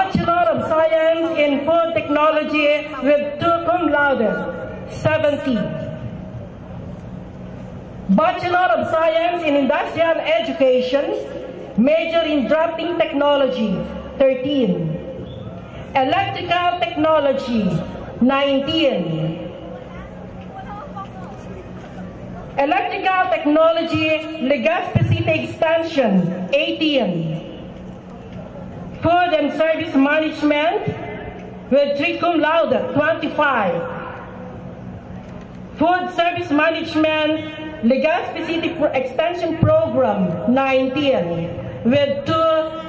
Bachelor of Science in Food Technology with 2 cum laude, 70. Bachelor of Science in Industrial Education, major in Drafting Technology, 13. Electrical Technology, 19. Electrical Technology, Legazpi City Extension, 18. Food and Service Management with 3 cum laude, 25. Food Service Management, Legazpi City Extension Program, 19, with 2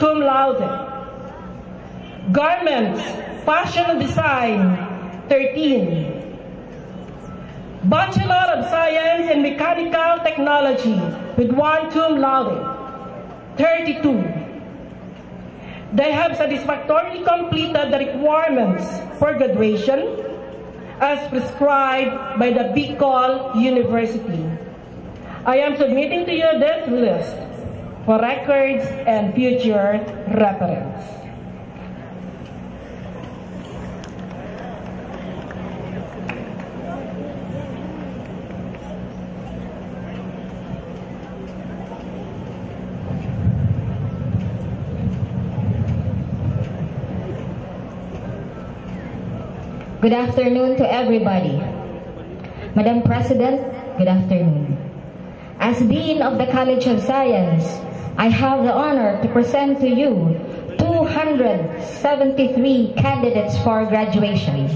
cum laude. Garments, Fashion Design, 13. Bachelor of Science in Mechanical Technology with 1 cum laude, 32. They have satisfactorily completed the requirements for graduation as prescribed by the Bicol University. I am submitting to you this list for records and future reference. Good afternoon to everybody. Madam President, good afternoon. As Dean of the College of Science, I have the honor to present to you 273 candidates for graduation.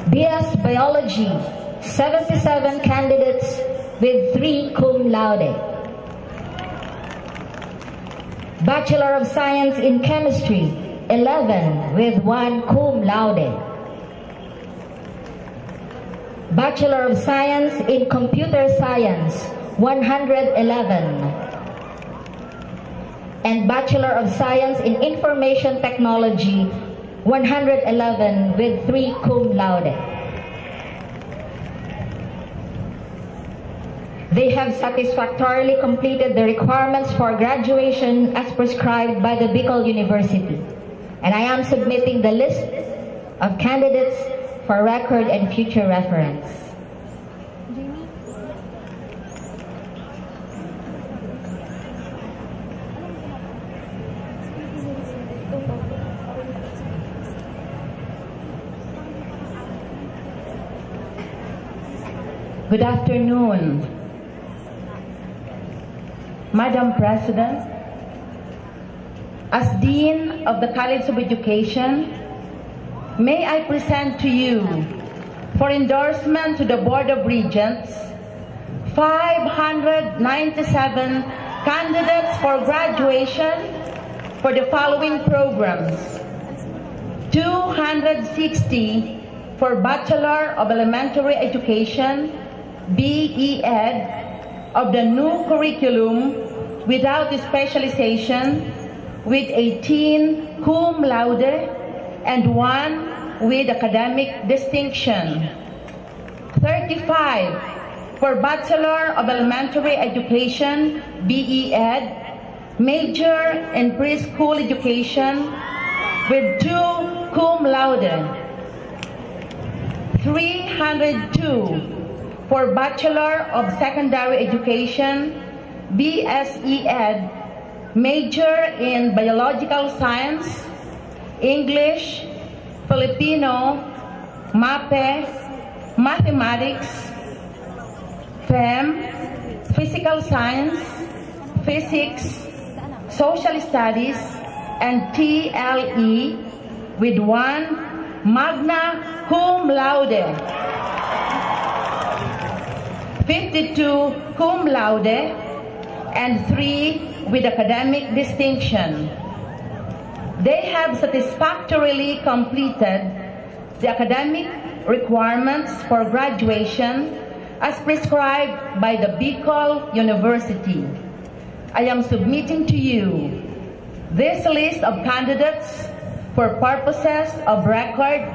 BS Biology, 77 candidates with 3 cum laude. Bachelor of Science in Chemistry, 11 with 1 cum laude. Bachelor of Science in Computer Science, 111. And Bachelor of Science in Information Technology, 111 with 3 cum laude. They have satisfactorily completed the requirements for graduation as prescribed by the Bicol University. And I am submitting the list of candidates for record and future reference. Good afternoon, Madam President. As Dean of the College of Education, may I present to you for endorsement to the Board of Regents 597 candidates for graduation for the following programs: 260 for Bachelor of Elementary Education, BE-Ed, of the new curriculum without specialization, with 18 cum laude and 1 with academic distinction. 35 for Bachelor of Elementary Education, BE-Ed, major in preschool education, with 2 cum laude. 302 for Bachelor of Secondary Education, BSE-Ed, major in Biological Science, English, Filipino, MAPE, Mathematics, FEM, Physical Science, Physics, Social Studies, and TLE, with 1 magna cum laude. 52 cum laude, and 3 with academic distinction. They have satisfactorily completed the academic requirements for graduation as prescribed by the Bicol University. I am submitting to you this list of candidates for purposes of record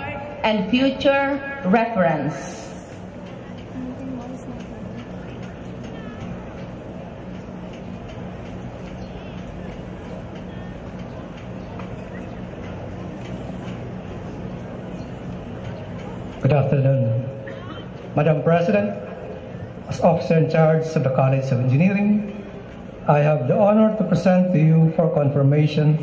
and future reference. Good afternoon. Madam President, as officer in charge of the College of Engineering, I have the honor to present to you for confirmation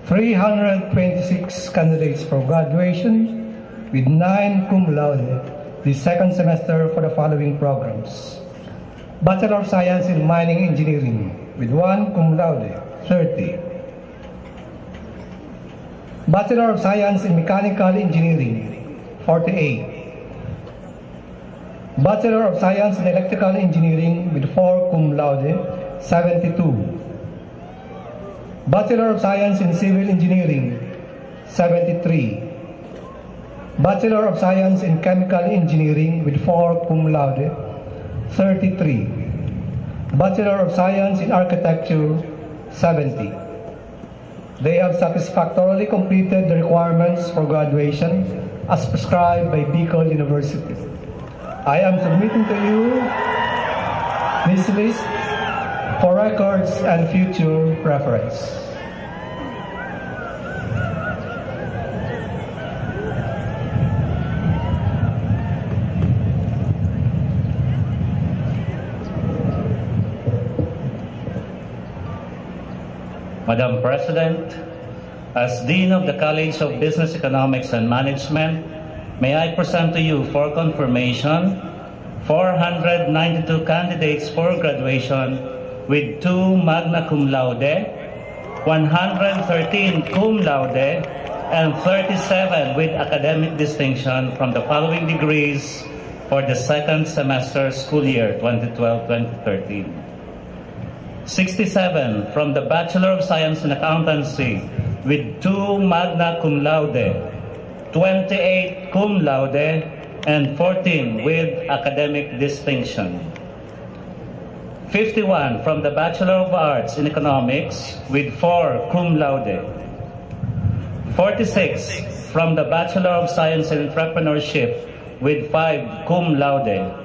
326 candidates for graduation with 9 cum laude the second semester for the following programs. Bachelor of Science in Mining Engineering with 1 cum laude, 30. Bachelor of Science in Mechanical Engineering, 48. Bachelor of Science in Electrical Engineering with 4 cum laude, 72. Bachelor of Science in Civil Engineering, 73. Bachelor of Science in Chemical Engineering with 4 cum laude, 33. Bachelor of Science in Architecture, 70. They have satisfactorily completed the requirements for graduation as prescribed by Bicol University. I am submitting to you this list for records and future reference. Madam President, as Dean of the College of Business, Economics and Management, may I present to you for confirmation 492 candidates for graduation with 2 magna cum laude, 113 cum laude, and 37 with academic distinction from the following degrees for the second semester school year 2012-2013. 67 from the Bachelor of Science in Accountancy with 2 magna cum laude, 28 cum laude, and 14 with academic distinction. 51 from the Bachelor of Arts in Economics with 4 cum laude. 46 from the Bachelor of Science in Entrepreneurship with 5 cum laude.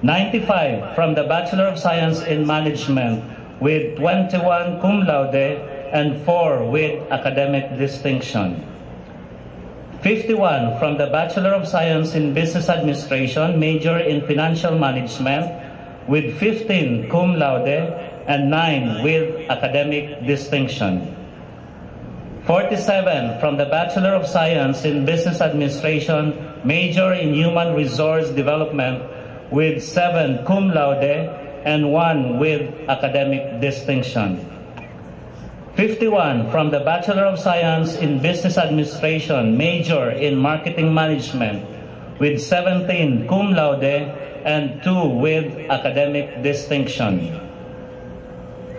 95 from the Bachelor of Science in Management with 21 cum laude and 4 with academic distinction. 51 from the Bachelor of Science in Business Administration, major in Financial Management with 15 cum laude and 9 with academic distinction. 47 from the Bachelor of Science in Business Administration, major in Human Resource Development with 7 cum laude and 1 with academic distinction. 51 from the Bachelor of Science in Business Administration, major in Marketing Management with 17 cum laude and 2 with academic distinction.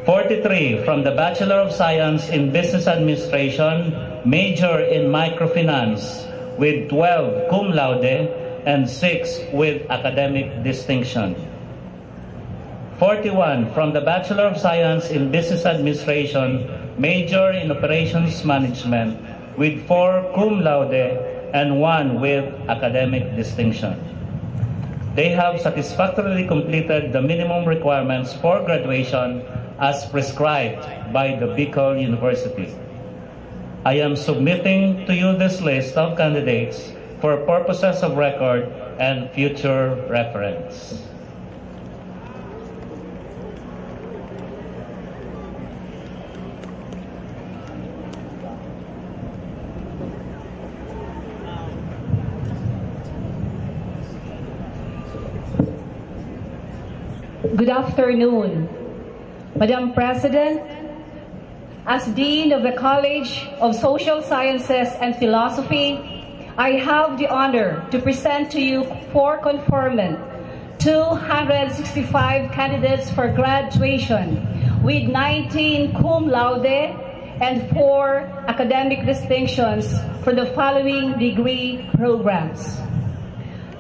43 from the Bachelor of Science in Business Administration, major in Microfinance with 12 cum laude and 6 with academic distinction. 41 from the Bachelor of Science in Business Administration, major in Operations Management with 4 cum laude and 1 with academic distinction. They have satisfactorily completed the minimum requirements for graduation as prescribed by the Bicol University. I am submitting to you this list of candidates for purposes of record and future reference. Good afternoon, Madam President. As Dean of the College of Social Sciences and Philosophy, I have the honor to present to you for conferment 265 candidates for graduation with 19 cum laude and 4 academic distinctions for the following degree programs.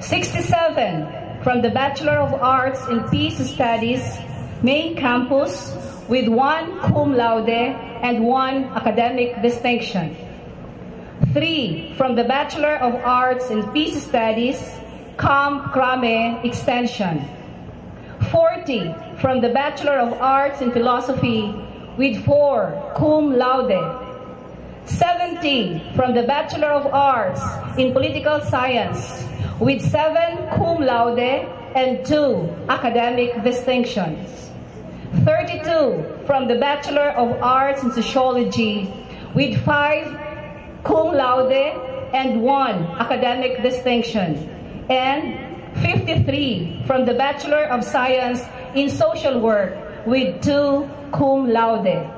67 from the Bachelor of Arts in Peace Studies, Main Campus with 1 cum laude and 1 academic distinction. 3 from the Bachelor of Arts in Peace Studies, Crame Extension. 40 from the Bachelor of Arts in Philosophy with 4 cum laude. 70 from the Bachelor of Arts in Political Science with 7 cum laude and 2 academic distinctions. 32 from the Bachelor of Arts in Sociology with 5 cum laude and 1 academic distinction, and 53 from the Bachelor of Science in Social Work with 2 cum laude.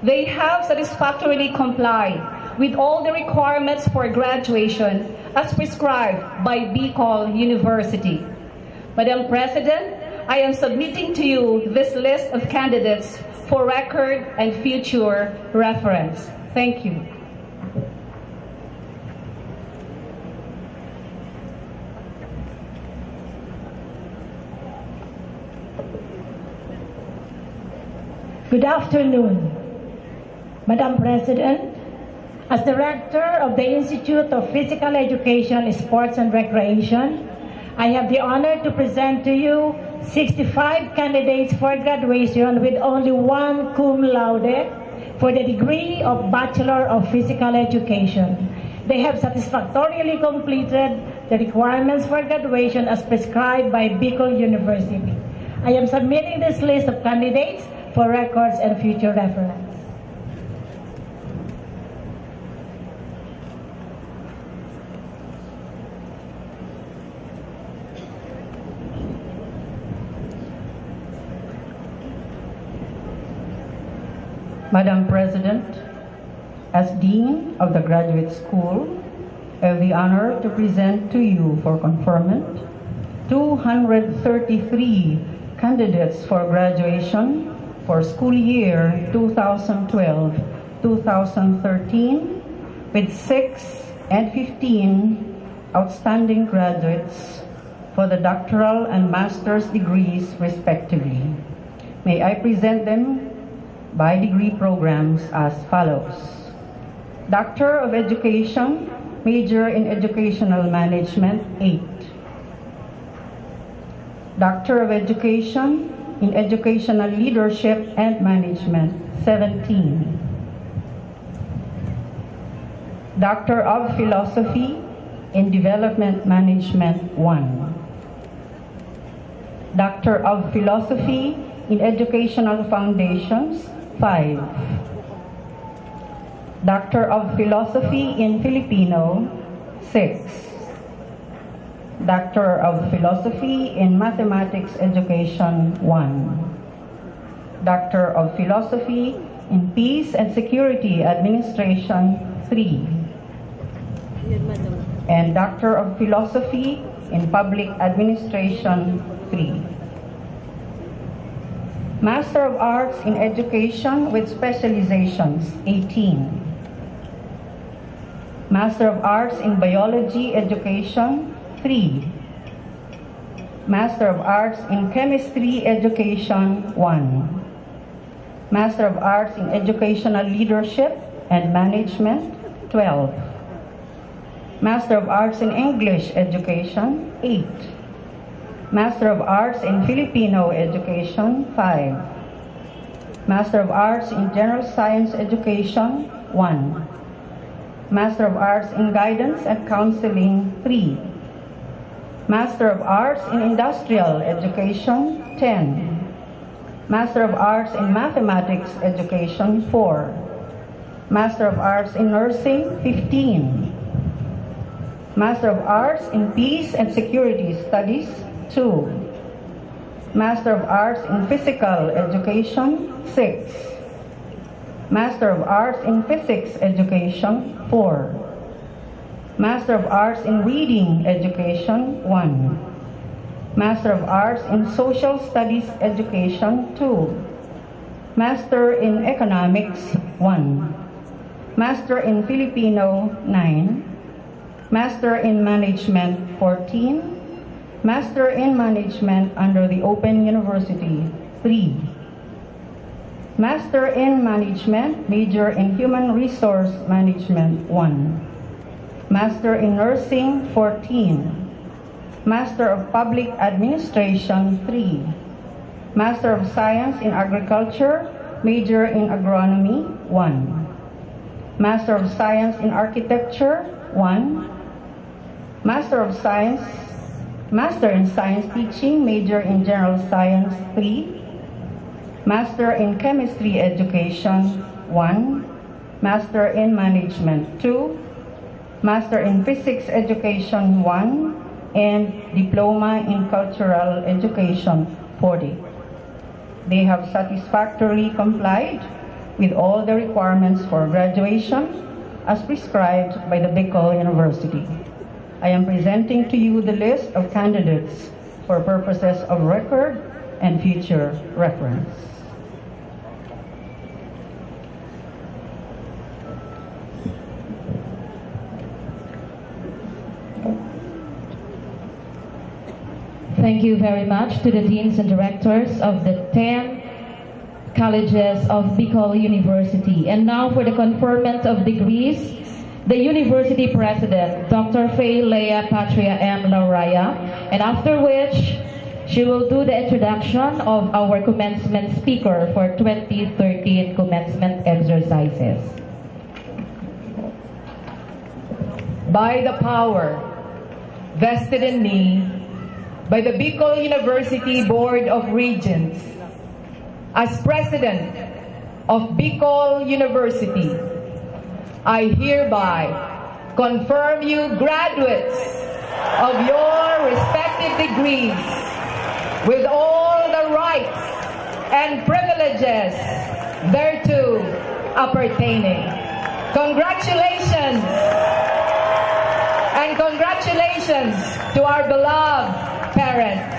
They have satisfactorily complied with all the requirements for graduation as prescribed by Bicol University. Madam President, I am submitting to you this list of candidates for record and future reference. Thank you. Good afternoon, Madam President. As Director of the Institute of Physical Education, Sports and Recreation, I have the honor to present to you 65 candidates for graduation with only 1 cum laude for the degree of Bachelor of Physical Education. They have satisfactorily completed the requirements for graduation as prescribed by Bicol University. I am submitting this list of candidates for records and future reference. Madam President, as Dean of the Graduate School, I have the honor to present to you for conferment 233 candidates for graduation for school year 2012-2013 with 6 and 15 outstanding graduates for the doctoral and master's degrees respectively. May I present them by degree programs as follows. Doctor of Education, major in Educational Management, 8. Doctor of Education in Educational Leadership and Management, 17. Doctor of Philosophy in Development Management, 1. Doctor of Philosophy in Educational Foundations, 5. Doctor of Philosophy in Filipino, 6. Doctor of Philosophy in Mathematics Education, 1. Doctor of Philosophy in Peace and Security Administration, 3. And Doctor of Philosophy in Public Administration, 3. Master of Arts in Education with specializations, 18. Master of Arts in Biology Education, 3. Master of Arts in Chemistry Education, 1. Master of Arts in Educational Leadership and Management, 12. Master of Arts in English Education, 8. Master of Arts in Filipino Education, 5. Master of Arts in General Science Education, 1. Master of Arts in Guidance and Counseling, 3. Master of Arts in Industrial Education, 10. Master of Arts in Mathematics Education, 4. Master of Arts in Nursing, 15. Master of Arts in Peace and Security Studies, 2. Master of Arts in Physical Education, 6. Master of Arts in Physics Education, 4. Master of Arts in Reading Education, 1. Master of Arts in Social Studies Education, 2. Master in Economics, 1. Master in Filipino, 9. Master in Management, 14. Master in Management under the Open University, 3. Master in Management, major in Human Resource Management, 1. Master in Nursing, 14. Master of Public Administration, 3. Master of Science in Agriculture, major in Agronomy, 1. Master of Science in Architecture, 1. Master in Science Teaching, major in General Science, 3. Master in Chemistry Education, 1. Master in Management, 2. Master in Physics Education, 1. And Diploma in Cultural Education, 40. They have satisfactorily complied with all the requirements for graduation as prescribed by the Bicol University. I am presenting to you the list of candidates for purposes of record and future reference. Thank you very much to the deans and directors of the 10 colleges of Bicol University. And now for the conferment of degrees, the University President, Dr. Faye Lea Patria M. Lauraya, and after which she will do the introduction of our commencement speaker for 2013 commencement exercises. By the power vested in me by the Bicol University Board of Regents, as President of Bicol University, I hereby confirm you graduates of your respective degrees with all the rights and privileges thereto appertaining. Congratulations! And congratulations to our beloved parents.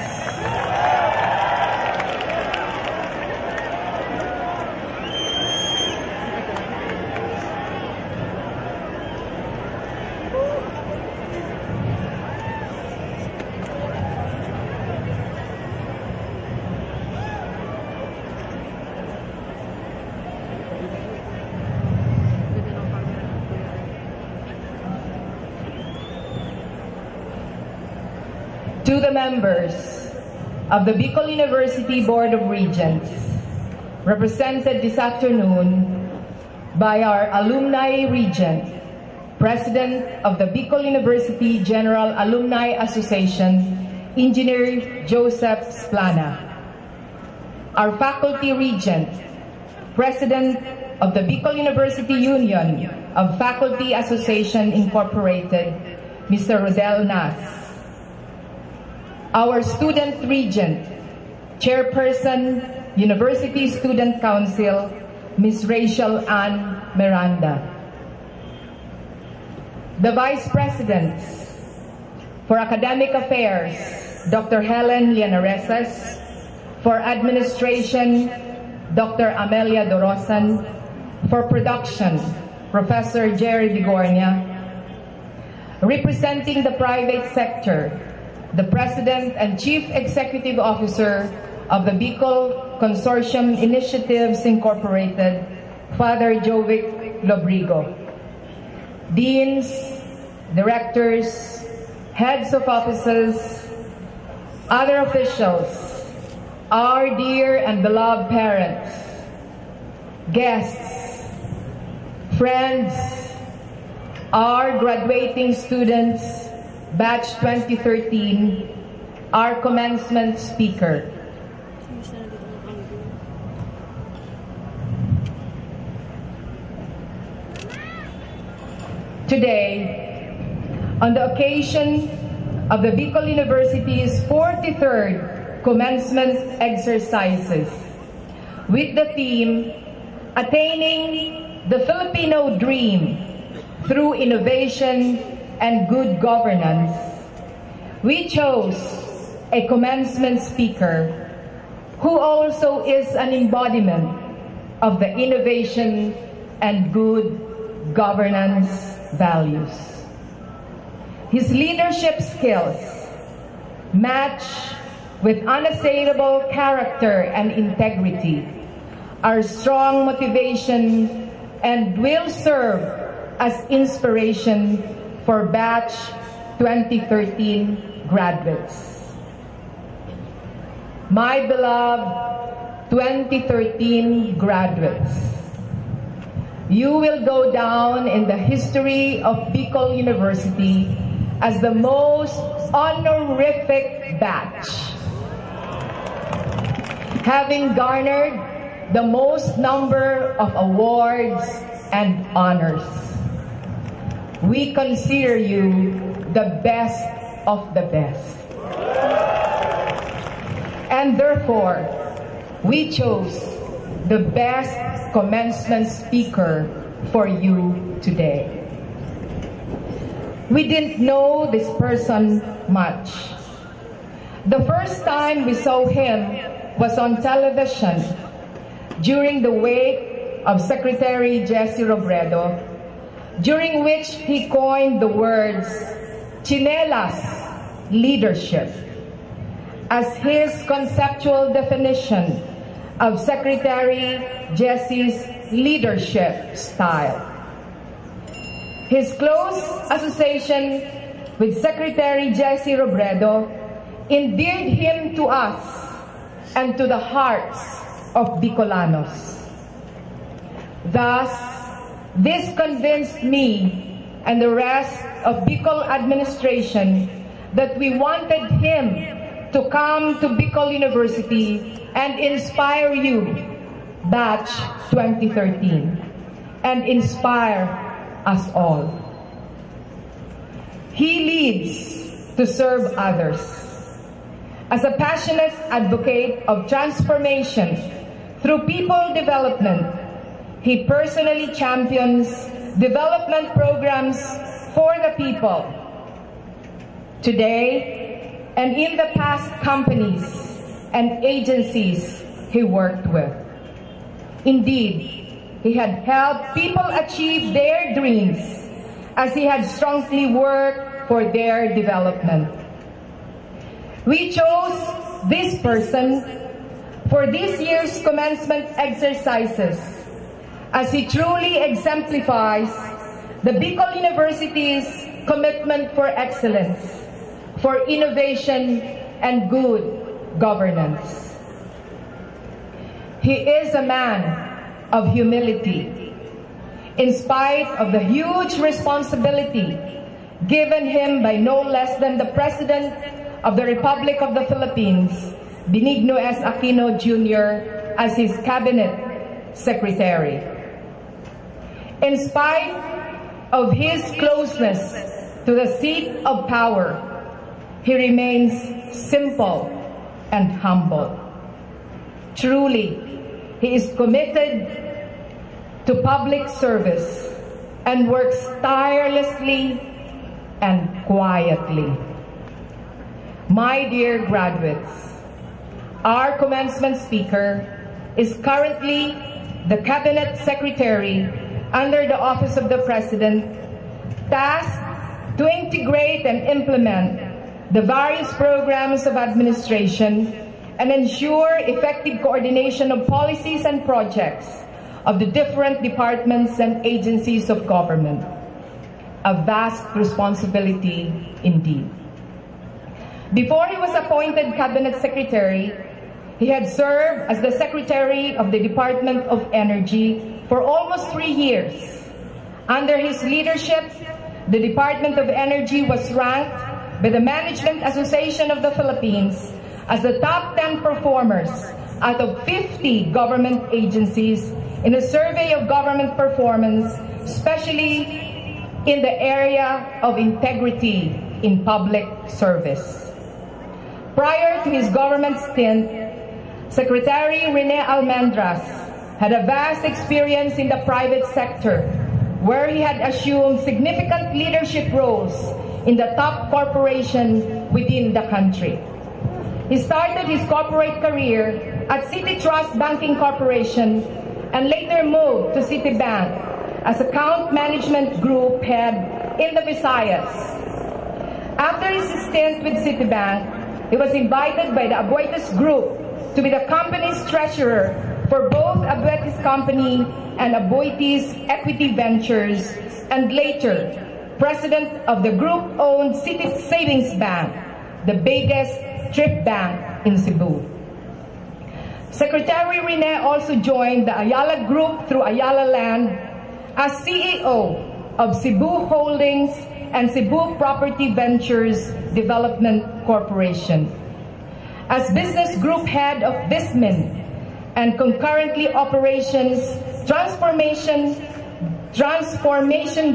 To the members of the Bicol University Board of Regents, represented this afternoon by our alumni regent, President of the Bicol University General Alumni Association, Engineer Joseph Splana, our faculty regent, President of the Bicol University Union of Faculty Association Incorporated, Mr. Rodel Nas, our student regent, Chairperson, University Student Council, Ms. Rachel Ann Miranda, the Vice Presidents for Academic Affairs, Dr. Helen Lianaresas, for Administration, Dr. Amelia Dorosan, for Production, Professor Jerry Bigornia, representing the private sector, the President and Chief Executive Officer of the Bicol Consortium Initiatives Incorporated, Father Jovic Lobrigo, deans, directors, heads of offices, other officials, our dear and beloved parents, guests, friends, our graduating students, Batch 2013, our commencement speaker. Today, on the occasion of the Bicol University's 43rd commencement exercises, with the theme, Attaining the Filipino Dream Through Innovation and Good Governance, we chose a commencement speaker who also is an embodiment of the innovation and good governance values. His leadership skills match with unassailable character and integrity, our strong motivation, and will serve as inspiration for Batch 2013 graduates. My beloved 2013 graduates, you will go down in the history of Bicol University as the most honorific batch, having garnered the most number of awards and honors. We consider you the best of the best. And therefore, we chose the best commencement speaker for you today. We didn't know this person much. The first time we saw him was on television during the wake of Secretary Jesse Robredo, during which he coined the words "chinelas leadership" as his conceptual definition of Secretary Jesse's leadership style. His close association with Secretary Jesse Robredo endeared him to us and to the hearts of Bicolanos. Thus, this convinced me and the rest of Bicol administration that we wanted him to come to Bicol University and inspire you, batch 2013, and inspire us all. He leads to serve others. As a passionate advocate of transformation through people development, he personally champions development programs for the people. Today, and in the past companies and agencies he worked with. Indeed, he had helped people achieve their dreams as he had strongly worked for their development. We chose this person for this year's commencement exercises as he truly exemplifies the Bicol University's commitment for excellence, for innovation, and good governance. He is a man of humility. In spite of the huge responsibility given him by no less than the President of the Republic of the Philippines, Benigno S. Aquino Jr., as his cabinet secretary. In spite of his closeness to the seat of power, he remains simple and humble. Truly, he is committed to public service and works tirelessly and quietly. My dear graduates, our commencement speaker is currently the Cabinet Secretary under the Office of the President, tasked to integrate and implement the various programs of administration and ensure effective coordination of policies and projects of the different departments and agencies of government. A vast responsibility indeed. Before he was appointed Cabinet Secretary, he had served as the Secretary of the Department of Energy for almost 3 years. Under his leadership, the Department of Energy was ranked by the Management Association of the Philippines as the top 10 performers out of 50 government agencies in a survey of government performance, especially in the area of integrity in public service. Prior to his government stint, Secretary Rene Almendras had a vast experience in the private sector, where he had assumed significant leadership roles in the top corporation within the country. He started his corporate career at City Trust Banking Corporation and later moved to Citibank as account management group head in the Visayas. After his stint with Citibank, he was invited by the Aboitiz Group to be the company's treasurer for both Aboitiz Company and Aboitiz Equity Ventures, and later president of the group-owned City Savings Bank, the biggest thrift bank in Cebu. Secretary Rene also joined the Ayala Group through Ayala Land as CEO of Cebu Holdings and Cebu Property Ventures Development Corporation, as Business Group Head of BISMIN and concurrently Operations Transformation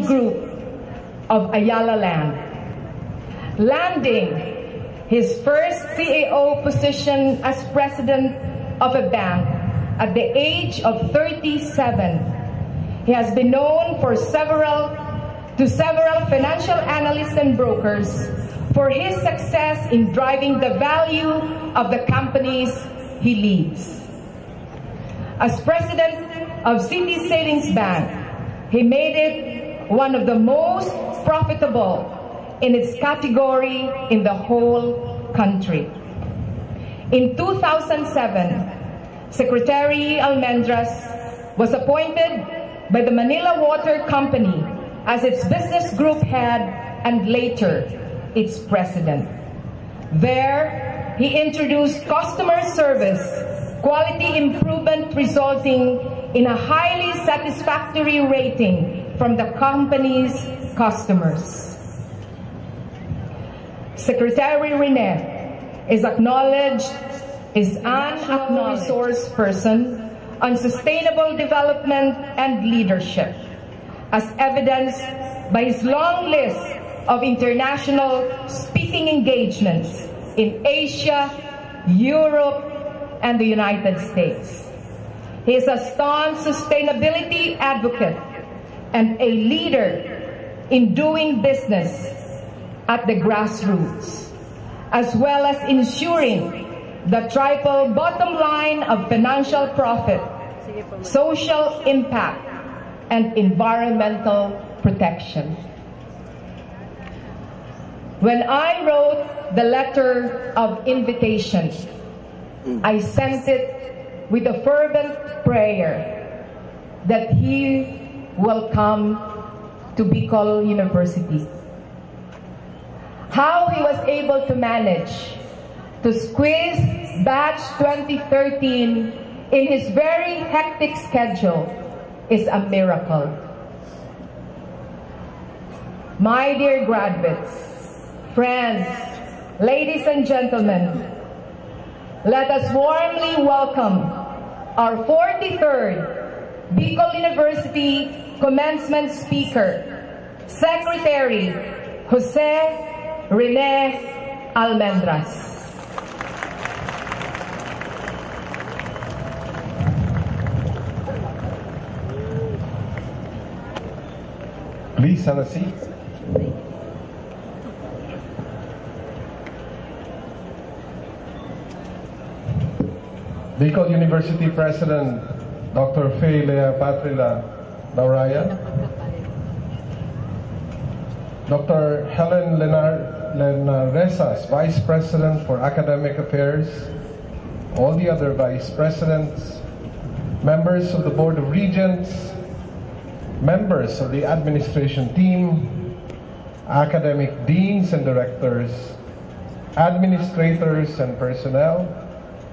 Group of Ayala Land, landing his first CEO position as president of a bank at the age of 37. He has been known to several financial analysts and brokers for his success in driving the value of the companies he leads. As president of City Savings Bank, he made it one of the most profitable in its category in the whole country. In 2007, Secretary Almendras was appointed by the Manila Water Company as its business group head and later its president. There, he introduced customer service, quality improvement resulting in a highly satisfactory rating from the company's customers. Secretary Rene is an acknowledged resource person on sustainable development and leadership, as evidenced by his long list of international speaking engagements in Asia, Europe, and the United States. He is a staunch sustainability advocate and a leader in doing business at the grassroots, as well as ensuring the triple bottom line of financial profit, social impact, and environmental protection. When I wrote the letter of invitation, I sent it with a fervent prayer that he will come to Bicol University. How he was able to manage to squeeze batch 2013 in his very hectic schedule is a miracle. My dear graduates, friends, ladies and gentlemen, let us warmly welcome our 43rd Bicol University Commencement Speaker, Secretary Jose Rene Almendras. Please have a seat. Bicol University President Dr. Lea Patrila Dauraya, Dr. Helen Lenaresas, Vice President for Academic Affairs, all the other Vice Presidents, members of the Board of Regents, members of the administration team, academic deans and directors, administrators and personnel,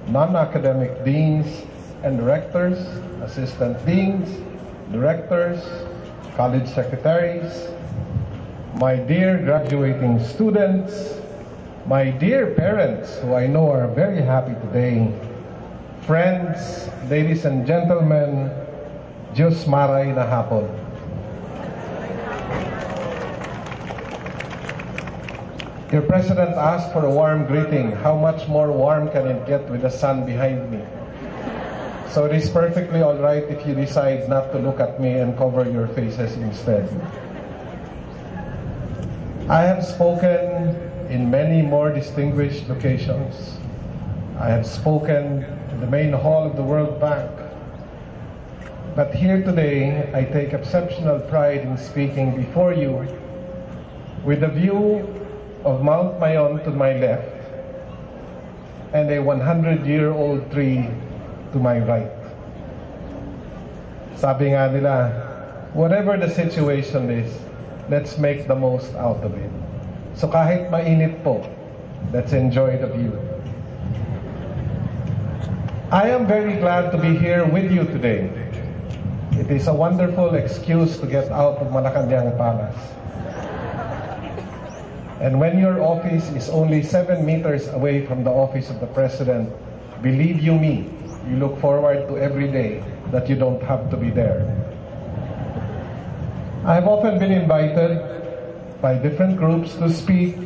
non-academic deans and directors, assistant deans, directors, college secretaries, my dear graduating students, my dear parents who I know are very happy today, friends, ladies and gentlemen, Diyos maray na hapon. Your president asked for a warm greeting. How much more warm can it get with the sun behind me? So it is perfectly all right if you decide not to look at me and cover your faces instead. I have spoken in many more distinguished occasions. I have spoken in the main hall of the World Bank. But here today, I take exceptional pride in speaking before you with a view of Mount Mayon to my left and a 100-year-old tree to my right. Sabi nga nila, whatever the situation is, let's make the most out of it. So kahit mainit po, let's enjoy the view. I am very glad to be here with you today. It is a wonderful excuse to get out of Malacanang Palace. And when your office is only 7 meters away from the office of the President, believe you me, you look forward to every day that you don't have to be there. I have often been invited by different groups to speak,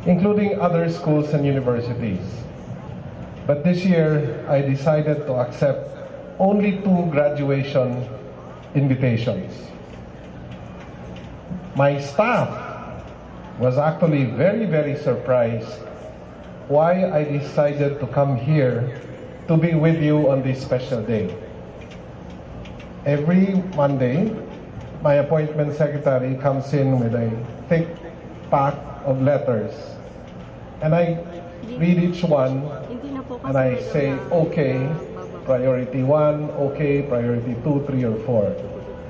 including other schools and universities. But this year, I decided to accept only 2 graduation invitations. My staff was actually very, very surprised why I decided to come here to be with you on this special day. Every Monday, my appointment secretary comes in with a thick pack of letters, and I read each one, and I say, okay, priority 1, okay, priority 2, 3, or 4.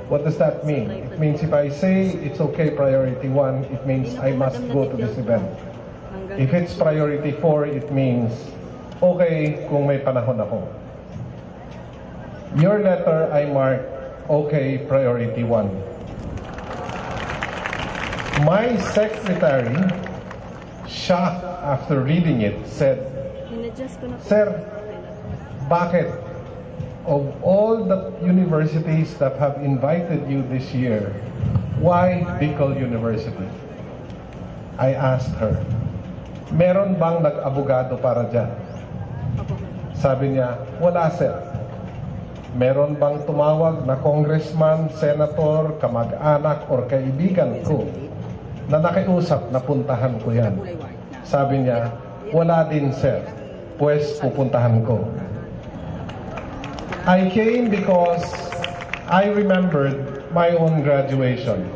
What does that mean? It means if I say it's okay, priority 1, it means I must go to this event. If it's priority 4, it means okay kung may panahon ako. Your letter, I marked okay, priority 1. My secretary, shocked after reading it, said, Sir, bakit? Of all the universities that have invited you this year, why Bicol University? I asked her, meron bang nag-abogado para dyan? Sabi niya, wala sir. Meron bang tumawag na congressman, senator, kamag-anak, or kaibigan ko na nakiusap na puntahan ko yan? Sabi niya, wala din sir. Pues pupuntahan ko. I came because I remembered my own graduation.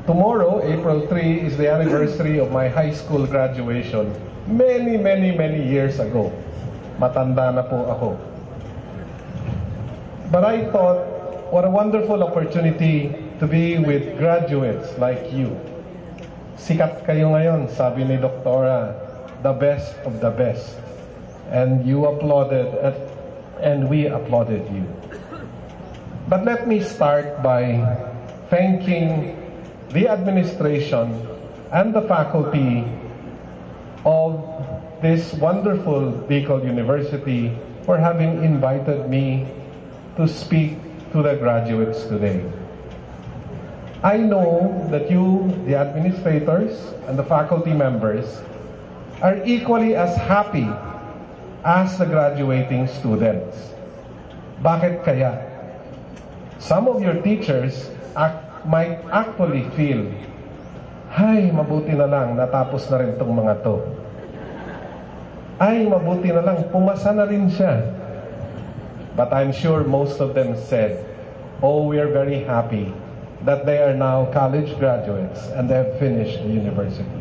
Tomorrow, April 3, is the anniversary of my high school graduation. Many, many, many years ago. Matanda na po ako. But I thought, what a wonderful opportunity to be with graduates like you. Sikat kayo ngayon, sabi ni Doktora, the best of the best. And you applauded, and we applauded you. But let me start by thanking the administration and the faculty of this wonderful Bicol University for having invited me to speak to the graduates today. I know that you, the administrators and the faculty members, are equally as happy as the graduating students. Bakit kaya? Some of your teachers might actually feel, ay, mabuti na lang, natapos na rin tong mga to. Ay, mabuti na lang, pumasa na rin siya. But I'm sure most of them said, oh, we are very happy that they are now college graduates and they have finished the university.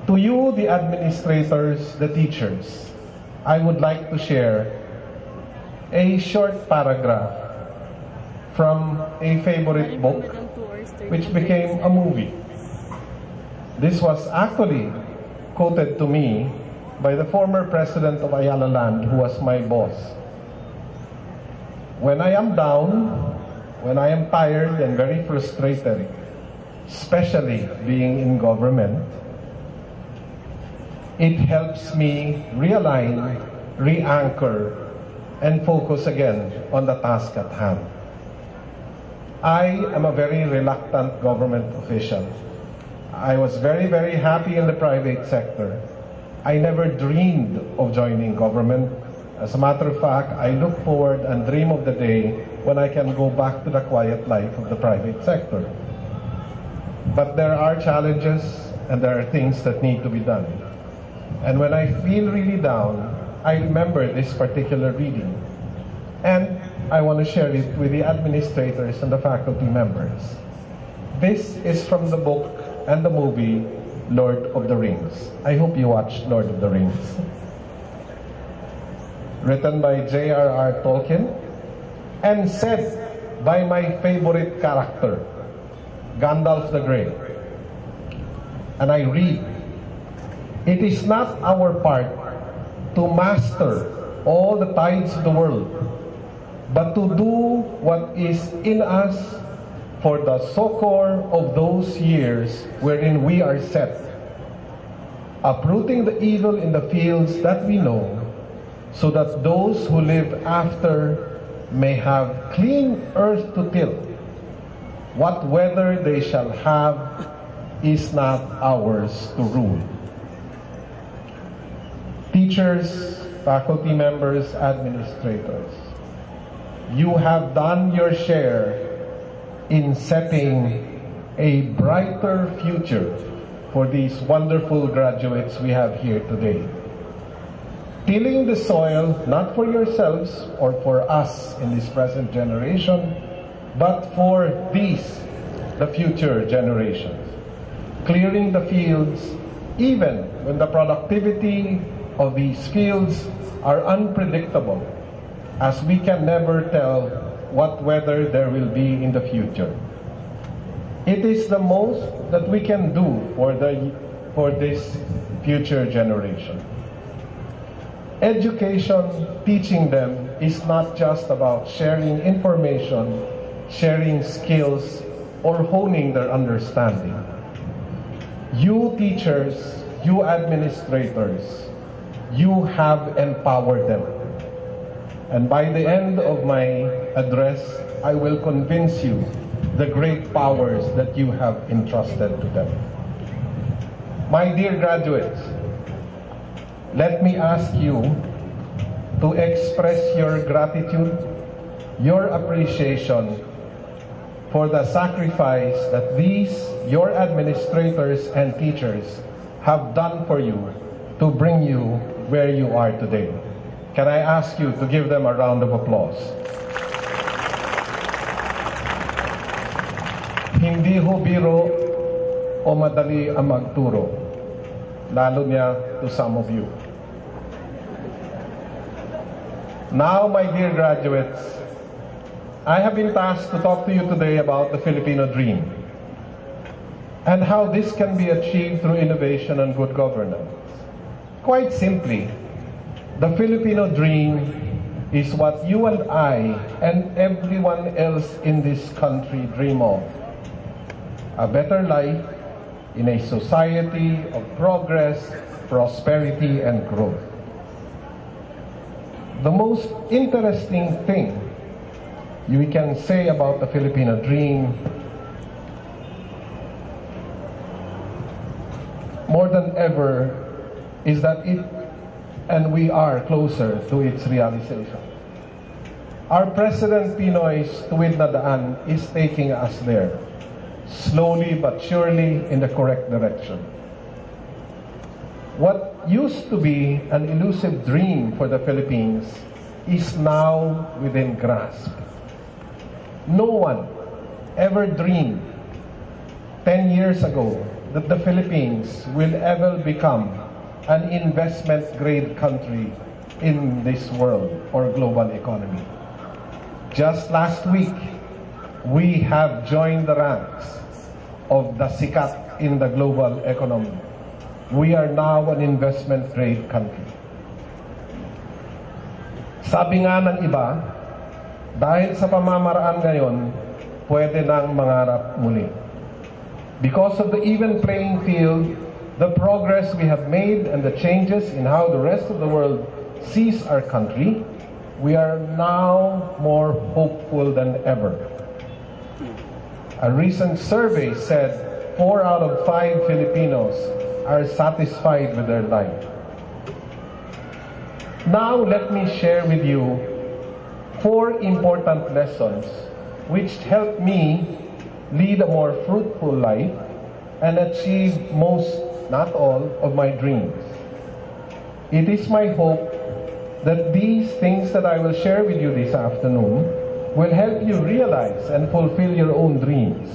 To you, the administrators, the teachers, I would like to share a short paragraph from a favorite book which became a movie. This was actually quoted to me by the former president of Ayala Land, who was my boss. When I am down, when I am tired and very frustrated, especially being in government, it helps me realign, re-anchor, and focus again on the task at hand. I am a very reluctant government official. I was very, very happy in the private sector. I never dreamed of joining government. As a matter of fact, I look forward and dream of the day when I can go back to the quiet life of the private sector. But there are challenges and there are things that need to be done. And when I feel really down, I remember this particular reading. And I want to share it with the administrators and the faculty members. This is from the book and the movie Lord of the Rings. I hope you watched Lord of the Rings. Written by J.R.R. Tolkien and said by my favorite character, Gandalf the Grey. And I read, it is not our part to master all the tides of the world, but to do what is in us for the succor of those years wherein we are set, uprooting the evil in the fields that we know, so that those who live after may have clean earth to till. What weather they shall have is not ours to rule. Teachers, faculty members, administrators, you have done your share in setting a brighter future for these wonderful graduates we have here today. Tilling the soil, not for yourselves or for us in this present generation, but for these, the future generations. Clearing the fields, even when the productivity of these fields are unpredictable, as we can never tell what weather there will be in the future. It is the most that we can do for this future generation. Education, teaching them, is not just about sharing information, sharing skills, or honing their understanding. You teachers, you administrators, you have empowered them. And by the end of my address, I will convince you the great powers that you have entrusted to them. My dear graduates, let me ask you to express your gratitude, your appreciation for the sacrifice that these, your administrators and teachers, have done for you to bring you where you are today. Can I ask you to give them a round of applause? Hindi ho biro o madali ang magturo, lalo niya to some of you. Now, my dear graduates, I have been tasked to talk to you today about the Filipino dream and how this can be achieved through innovation and good governance. Quite simply, the Filipino dream is what you and I and everyone else in this country dream of. A better life in a society of progress, prosperity, and growth. The most interesting thing we can say about the Filipino dream, more than ever, is that it and we are closer to its realization. Our President Pinoy's Tuwid na Daan is taking us there, slowly but surely in the correct direction. What used to be an elusive dream for the Philippines is now within grasp. No one ever dreamed 10 years ago that the Philippines will ever become an investment-grade country in this world or global economy. Just last week, we have joined the ranks of the sikat in the global economy. We are now an investment-grade country. Sabi nga ng iba, dahil sa pamamaraan ngayon, pwede nang mangarap muli. Because of the even playing field, the progress we have made and the changes in how the rest of the world sees our country, we are now more hopeful than ever. A recent survey said 4 out of 5 Filipinos are satisfied with their life. Now let me share with you 4 important lessons which helped me lead a more fruitful life and achieve most, not all, of my dreams. It is my hope that these things that I will share with you this afternoon will help you realize and fulfill your own dreams,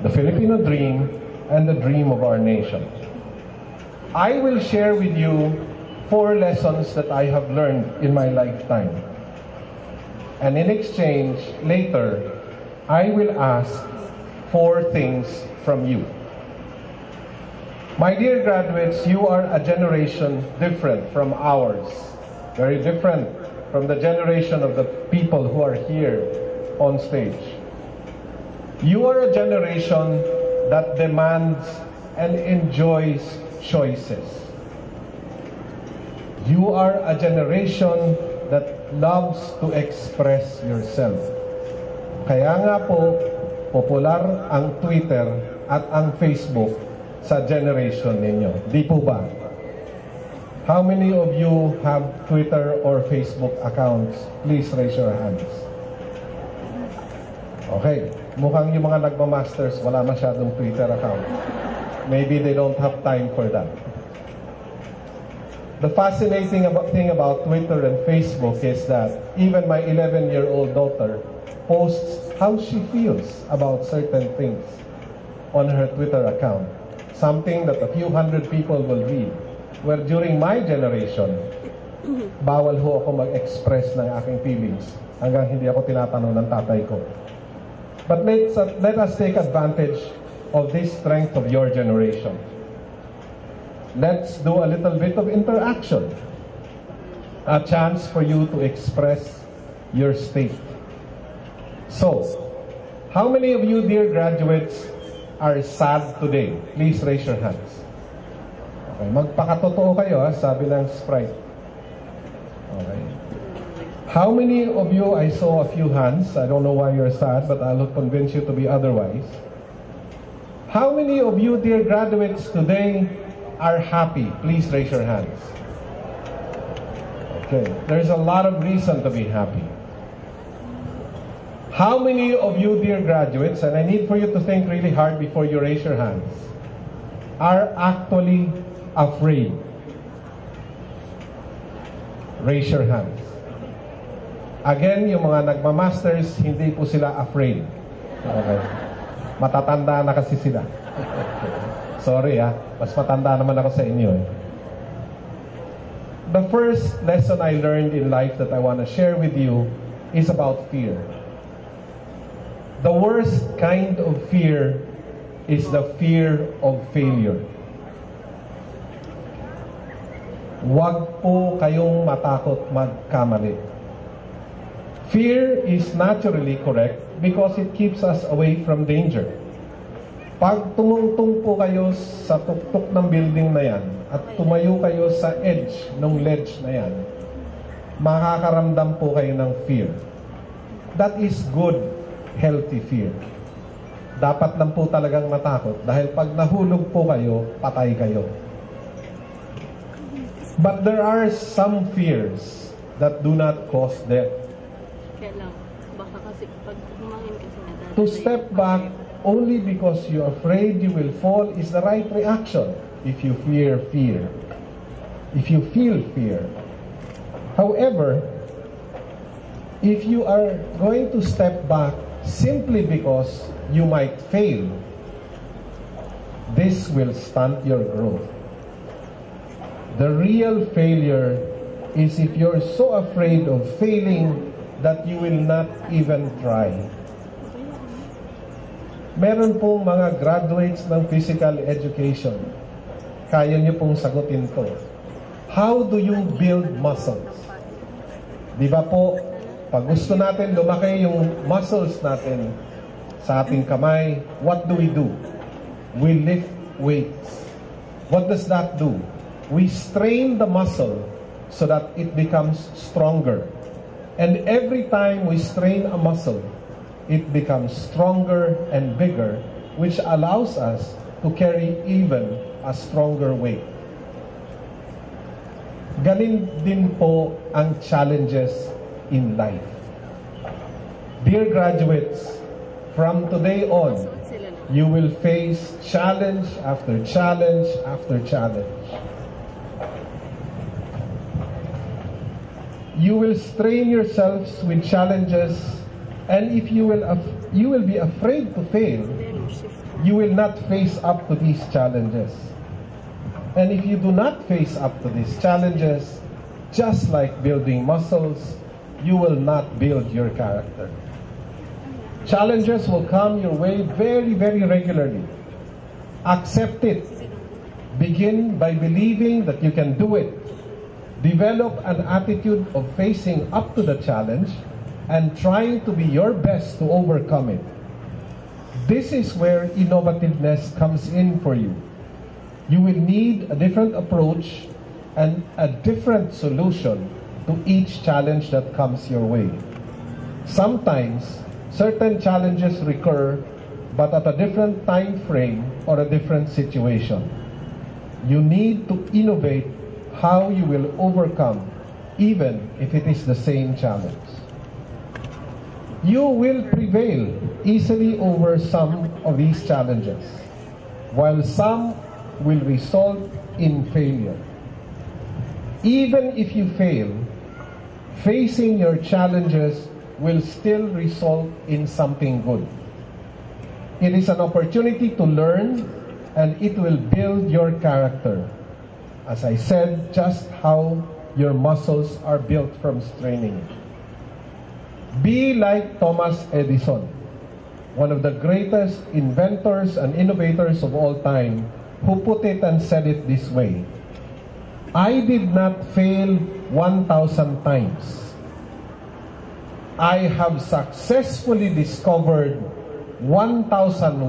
the Filipino dream and the dream of our nation. I will share with you 4 lessons that I have learned in my lifetime. And in exchange, later, I will ask 4 things from you. My dear graduates, you are a generation different from ours. Very different from the generation of the people who are here on stage. You are a generation that demands and enjoys choices. You are a generation that loves to express yourself. Kaya nga po, popular ang Twitter at ang Facebook sa generation ninyo. Di po ba? How many of you have Twitter or Facebook accounts? Please raise your hands. Okay. Mukhang yung mga nagmamasters, wala masyadong Twitter account. Maybe they don't have time for that. The fascinating thing about Twitter and Facebook is that even my 11-year-old daughter posts how she feels about certain things on her Twitter account. Something that a few hundred people will read. Where during my generation, bawal ho ako mag-express ng aking feelings hanggang hindi ako tinatanong ng tatay ko. But let us take advantage of this strength of your generation. Let's do a little bit of interaction. A chance for you to express your state. So, how many of you, dear graduates, are sad today? Please raise your hands. Okay, magpakatotoo kayo, sabi ng Sprite. Okay. How many of you, I saw a few hands, I don't know why you're sad, but I'll convince you to be otherwise. How many of you, dear graduates, today are happy? Please raise your hands. Okay, there's a lot of reason to be happy. How many of you, dear graduates, and I need for you to think really hard before you raise your hands, are actually afraid? Raise your hands. Again, yung mga nagmamasters, hindi po sila afraid. Okay. Matatanda na kasi sila. Sorry mas matanda naman ako sa inyo. The first lesson I learned in life that I want to share with you is about fear. The worst kind of fear is the fear of failure. Huwag po kayong matakot magkamali. Fear is naturally correct because it keeps us away from danger. Pag tumungtong po kayo sa tuktok ng building na yan at tumayo kayo sa edge ng ledge na yan, makakaramdam po kayo ng fear. That is good, healthy fear. Dapat lang po talagang matakot dahil pag nahulog po kayo, patay kayo. But there are some fears that do not cause death. To step back only because you're afraid you will fall is the right reaction if you fear fear. If you feel fear. However, if you are going to step back simply because you might fail, this will stunt your growth. The real failure is if you're so afraid of failing that you will not even try. Meron pong mga graduates ng physical education. Kaya niyo pong sagutin to. How do you build muscles? Di ba po, pag gusto natin lumaki yung muscles natin sa ating kamay, what do? We lift weights. What does that do? We strain the muscle so that it becomes stronger. And every time we strain a muscle, it becomes stronger and bigger, which allows us to carry even a stronger weight. Galing din po ang challenges in life. Dear graduates, from today on, you will face challenge after challenge after challenge. You will strain yourselves with challenges, and if you will be afraid to fail, you will not face up to these challenges. And if you do not face up to these challenges, just like building muscles, you will not build your character. Challenges will come your way very, very regularly. Accept it. Begin by believing that you can do it. Develop an attitude of facing up to the challenge and trying to be your best to overcome it. This is where innovativeness comes in for you. You will need a different approach and a different solution to each challenge that comes your way. Sometimes, certain challenges recur, but at a different time frame or a different situation. You need to innovate how you will overcome, even if it is the same challenge. You will prevail easily over some of these challenges, while some will result in failure. Even if you fail, facing your challenges will still result in something good. It is an opportunity to learn, and it will build your character. As I said, just how your muscles are built from straining. Be like Thomas Edison, one of the greatest inventors and innovators of all time, who put it and said it this way: I did not fail 1,000 times. I have successfully discovered 1,000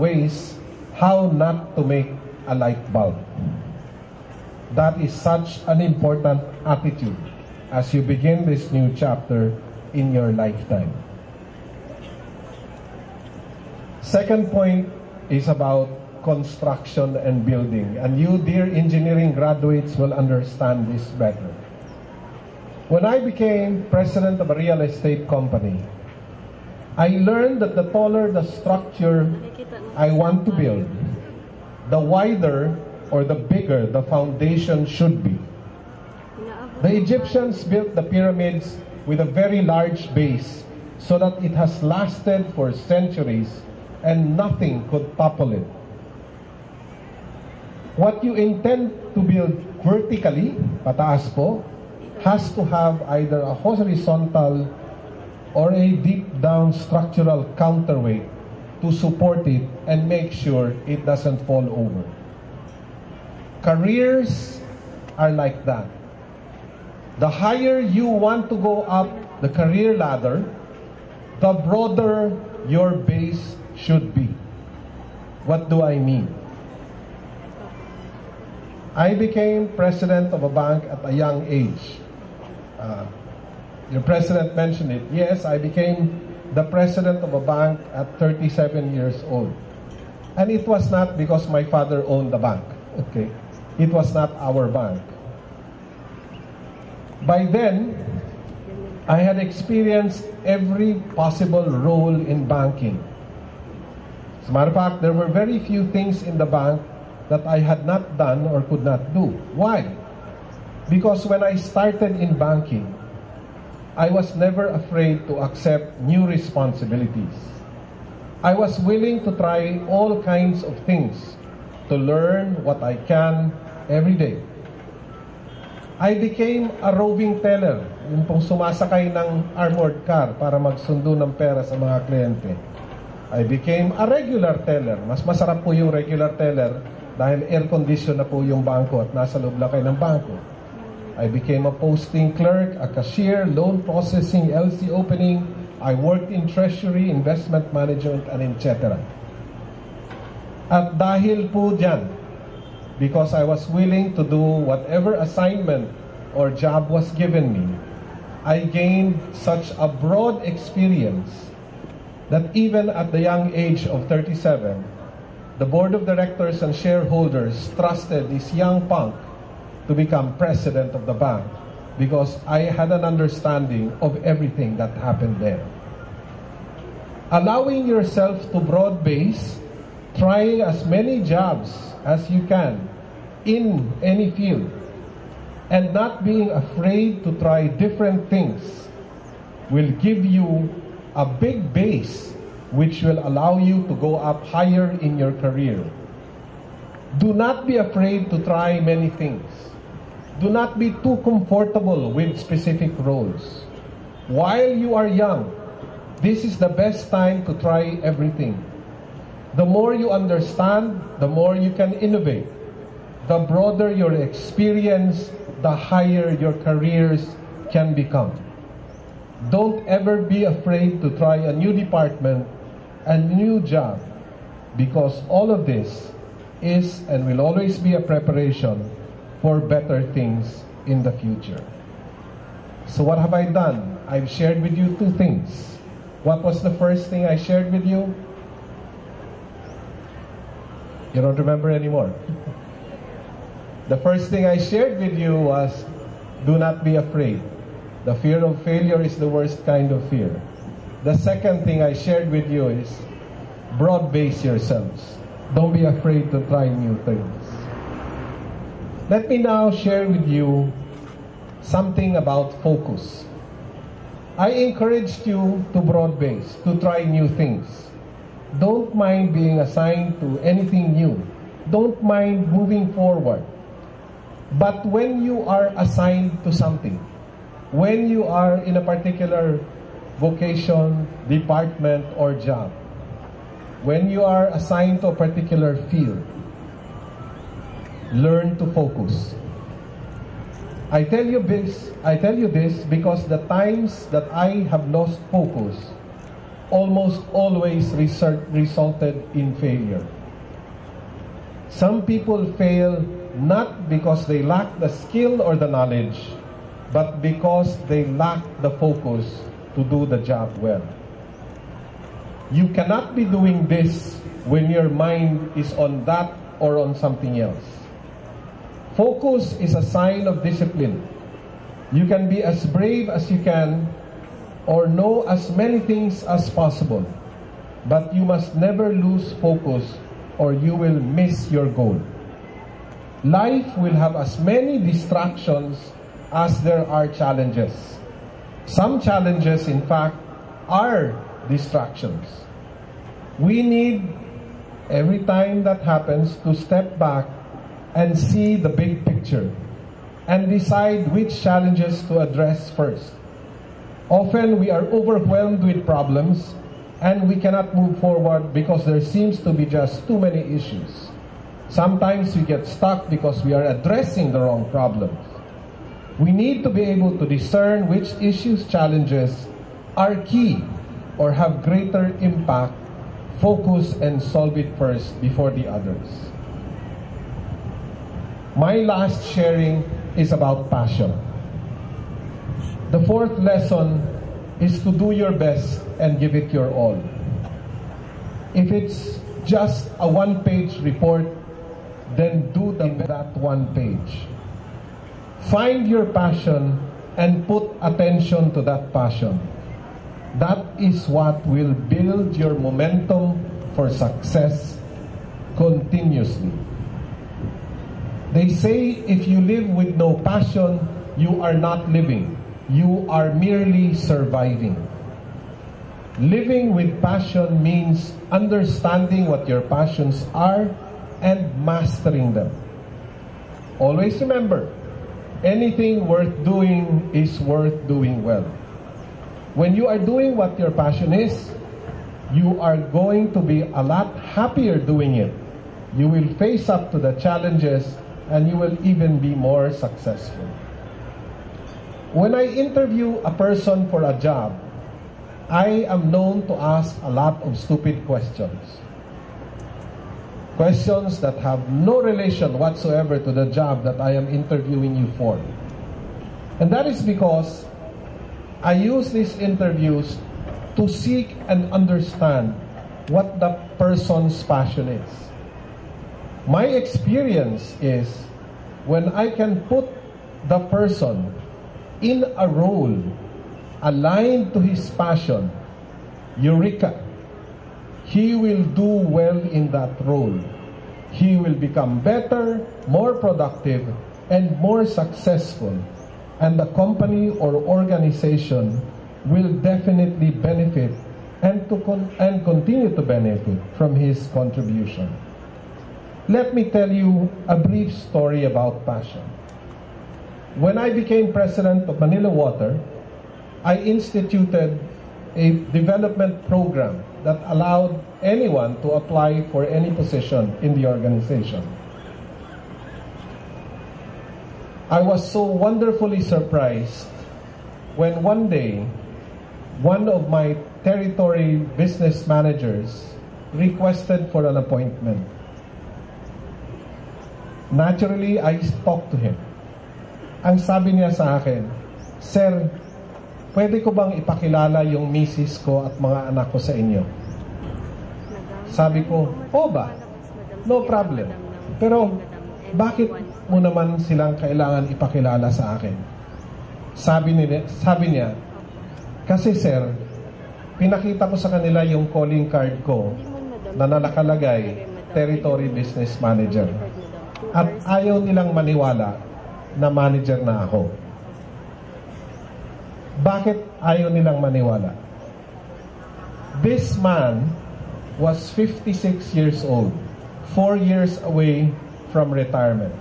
ways how not to make a light bulb. That is such an important attitude as you begin this new chapter in your lifetime. Second point is about construction and building, and you, dear engineering graduates, will understand this better. When I became president of a real estate company, I learned that the taller the structure I want to build, the wider or the bigger the foundation should be. The Egyptians built the pyramids with a very large base so that it has lasted for centuries and nothing could topple it. What you intend to build vertically, pataas po, has to have either a horizontal or a deep down structural counterweight to support it and make sure it doesn't fall over. Careers are like that. The higher you want to go up the career ladder, the broader your base should be. What do I mean? I became president of a bank at a young age. Your president mentioned it. Yes, I became the president of a bank at 37 years old. And it was not because my father owned the bank. Okay? It was not our bank. By then, I had experienced every possible role in banking. As a matter of fact, there were very few things in the bank that I had not done or could not do. Why? Because when I started in banking, I was never afraid to accept new responsibilities. I was willing to try all kinds of things to learn what I can every day. I became a roving teller, yung pong sumasakay ng armored car para magsundo ng pera sa mga kliyente. I became a regular teller. Mas masarap po yung regular teller dahil air-condition na po yung bangko at nasa loob lang kayo ng bangko. I became a posting clerk, a cashier, loan processing, LC opening. I worked in treasury, investment management, and etc. At dahil po dyan, because I was willing to do whatever assignment or job was given me, I gained such a broad experience that even at the young age of 37, the board of directors and shareholders trusted this young punk to become president of the bank because I had an understanding of everything that happened there. Allowing yourself to broad base, trying as many jobs as you can in any field, and not being afraid to try different things will give you a big base which will allow you to go up higher in your career. Do not be afraid to try many things. Do not be too comfortable with specific roles. While you are young, this is the best time to try everything. The more you understand, the more you can innovate. The broader your experience, the higher your careers can become. Don't ever be afraid to try a new department, a new job, because all of this is and will always be a preparation for better things in the future. So what have I done? I've shared with you two things. What was the first thing I shared with you? You don't remember anymore. The first thing I shared with you was, do not be afraid. The fear of failure is the worst kind of fear. The second thing I shared with you is, broad base yourselves. Don't be afraid to try new things. Let me now share with you something about focus. I encouraged you to broad base, to try new things. Don't mind being assigned to anything new. Don't mind moving forward. But when you are assigned to something, when you are in a particular vocation, department, or job, when you are assigned to a particular field, learn to focus. I tell you this because the times that I have lost focus almost always resulted in failure. Some people fail not because they lack the skill or the knowledge, but because they lack the focus to do the job well. You cannot be doing this when your mind is on that or on something else. Focus is a sign of discipline. You can be as brave as you can or know as many things as possible, but you must never lose focus or you will miss your goal. Life will have as many distractions as there are challenges. Some challenges, in fact, are distractions. We need, every time that happens, to step back and see the big picture and decide which challenges to address first. Often we are overwhelmed with problems and we cannot move forward because there seems to be just too many issues. Sometimes we get stuck because we are addressing the wrong problems. We need to be able to discern which issues, challenges are key or have greater impact, focus and solve it first before the others. My last sharing is about passion. The fourth lesson is to do your best and give it your all. If it's just a one-page report, then do that one page. Find your passion and put attention to that passion. That is what will build your momentum for success continuously. They say if you live with no passion, you are not living. You are merely surviving. Living with passion means understanding what your passions are and mastering them. Always remember, anything worth doing is worth doing well. When you are doing what your passion is, you are going to be a lot happier doing it. You will face up to the challenges and you will even be more successful. When I interview a person for a job, I am known to ask a lot of stupid questions. Questions that have no relation whatsoever to the job that I am interviewing you for. And that is because I use these interviews to seek and understand what the person's passion is. My experience is when I can put the person in a role aligned to his passion, eureka, he will do well in that role. He will become better, more productive, and more successful. And the company or organization will definitely benefit and continue to benefit from his contribution. Let me tell you a brief story about passion. When I became president of Manila Water, I instituted a development program that allowed anyone to apply for any position in the organization. I was so wonderfully surprised when one day, one of my territory business managers requested for an appointment. Naturally, I talked to him. Ang sabi niya sa akin, "Sir, pwede ko bang ipakilala yung misis ko at mga anak ko sa inyo?" Sabi ko, "O ba? No problem. Pero bakit mo naman silang kailangan ipakilala sa akin?" Sabi niya, "Kasi sir, pinakita ko sa kanila yung calling card ko na nakalagay Territory Business Manager. At ayaw nilang maniwala na manager na ako." Bakit ayaw nilang maniwala? This man was 56 years old, 4 years away from retirement.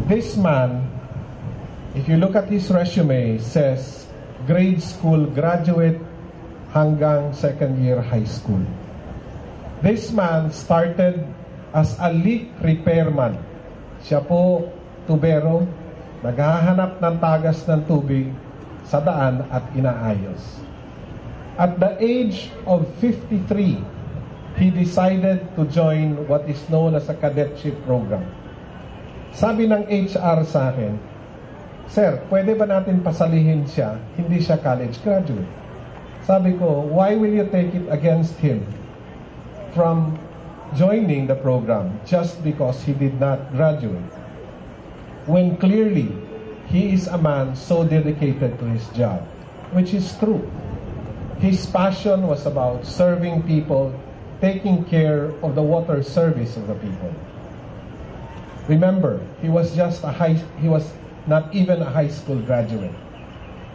This man, if you look at his resume, says grade school graduate hanggang second year high school. This man started as a leak repairman. Siya po, tubero, naghahanap ng tagas ng tubig sa daan at inaayos. At the age of 53, he decided to join what is known as a cadetship program. Sabi ng HR sa akin, "Sir, pwede ba natin pasalihin siya? Hindi siya college graduate." Sabi ko, "Why will you take it against him from joining the program just because he did not graduate, when clearly he is a man so dedicated to his job?" Which is true. His passion was about serving people, taking care of the water service of the people. Remember, he was not even a high school graduate.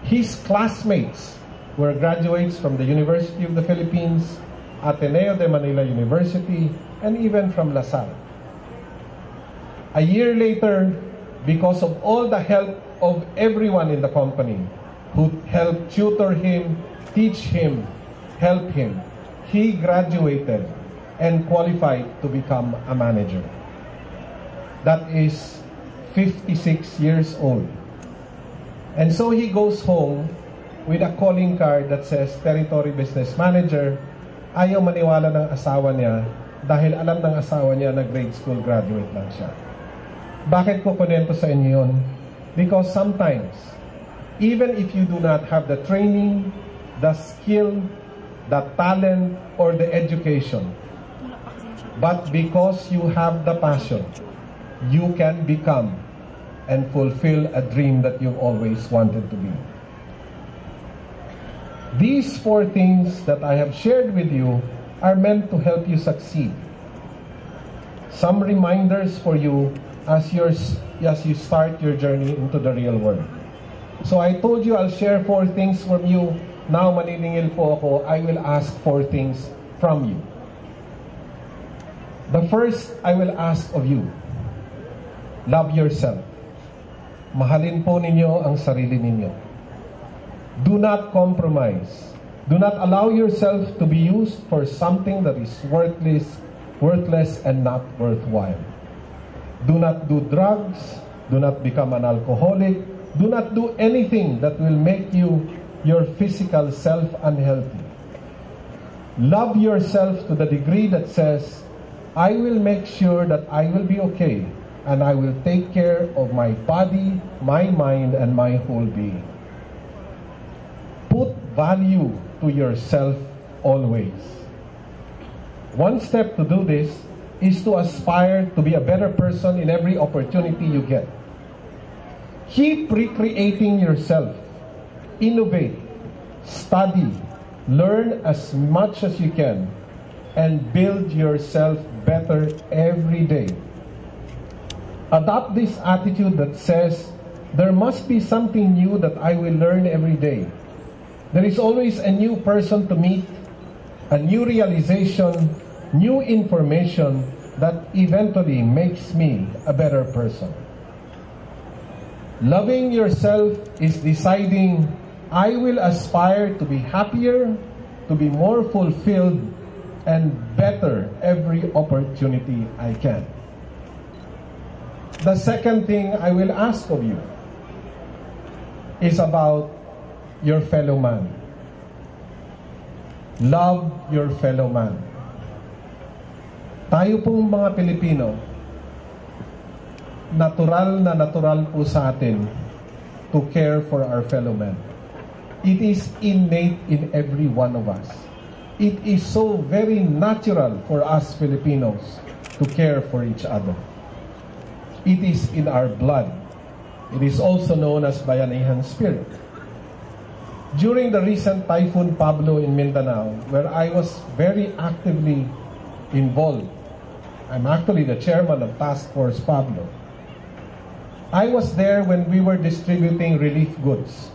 His classmates were graduates from the University of the Philippines, Ateneo de Manila University, and even from LaSalle. A year later, because of all the help of everyone in the company who helped tutor him, teach him, help him, he graduated and qualified to become a manager. That is 56 years old. And so he goes home with a calling card that says Territory Business Manager. Ayaw maniwala ng asawa niya dahil alam ng asawa niya na grade school graduate lang siya. Bakit ko kunento sa inyo yun? Because sometimes, even if you do not have the training, the skill, the talent, or the education, but because you have the passion, you can become and fulfill a dream that you've always wanted to be. These 4 things that I have shared with you are meant to help you succeed. Some reminders for you as you start your journey into the real world. So I told you I'll share 4 things from you. Now maniningil po ako, I will ask 4 things from you. The first I will ask of you, love yourself. Mahalin po ninyo ang sarili ninyo. Do not compromise. Do not allow yourself to be used for something that is worthless and not worthwhile. Do not do drugs. Do not become an alcoholic. Do not do anything that will make your physical self unhealthy. Love yourself to the degree that says, I will make sure that I will be okay, and I will take care of my body, my mind, and my whole being. Put value to yourself always. One step to do this is to aspire to be a better person in every opportunity you get. Keep recreating yourself. Innovate. Study. Learn as much as you can. And build yourself better every day. Adopt this attitude that says, there must be something new that I will learn every day. There is always a new person to meet, a new realization, new information that eventually makes me a better person. Loving yourself is deciding, I will aspire to be happier, to be more fulfilled, and better every opportunity I can. The second thing I will ask of you is about your fellow man. Love your fellow man. Tayo pong mga Pilipino, natural na natural po sa atin to care for our fellow men. It is innate in every one of us. It is so very natural for us Filipinos to care for each other. It is in our blood. It is also known as Bayanihan spirit. During the recent Typhoon Pablo in Mindanao, where I was very actively involved, I'm actually the chairman of Task Force Pablo. I was there when we were distributing relief goods.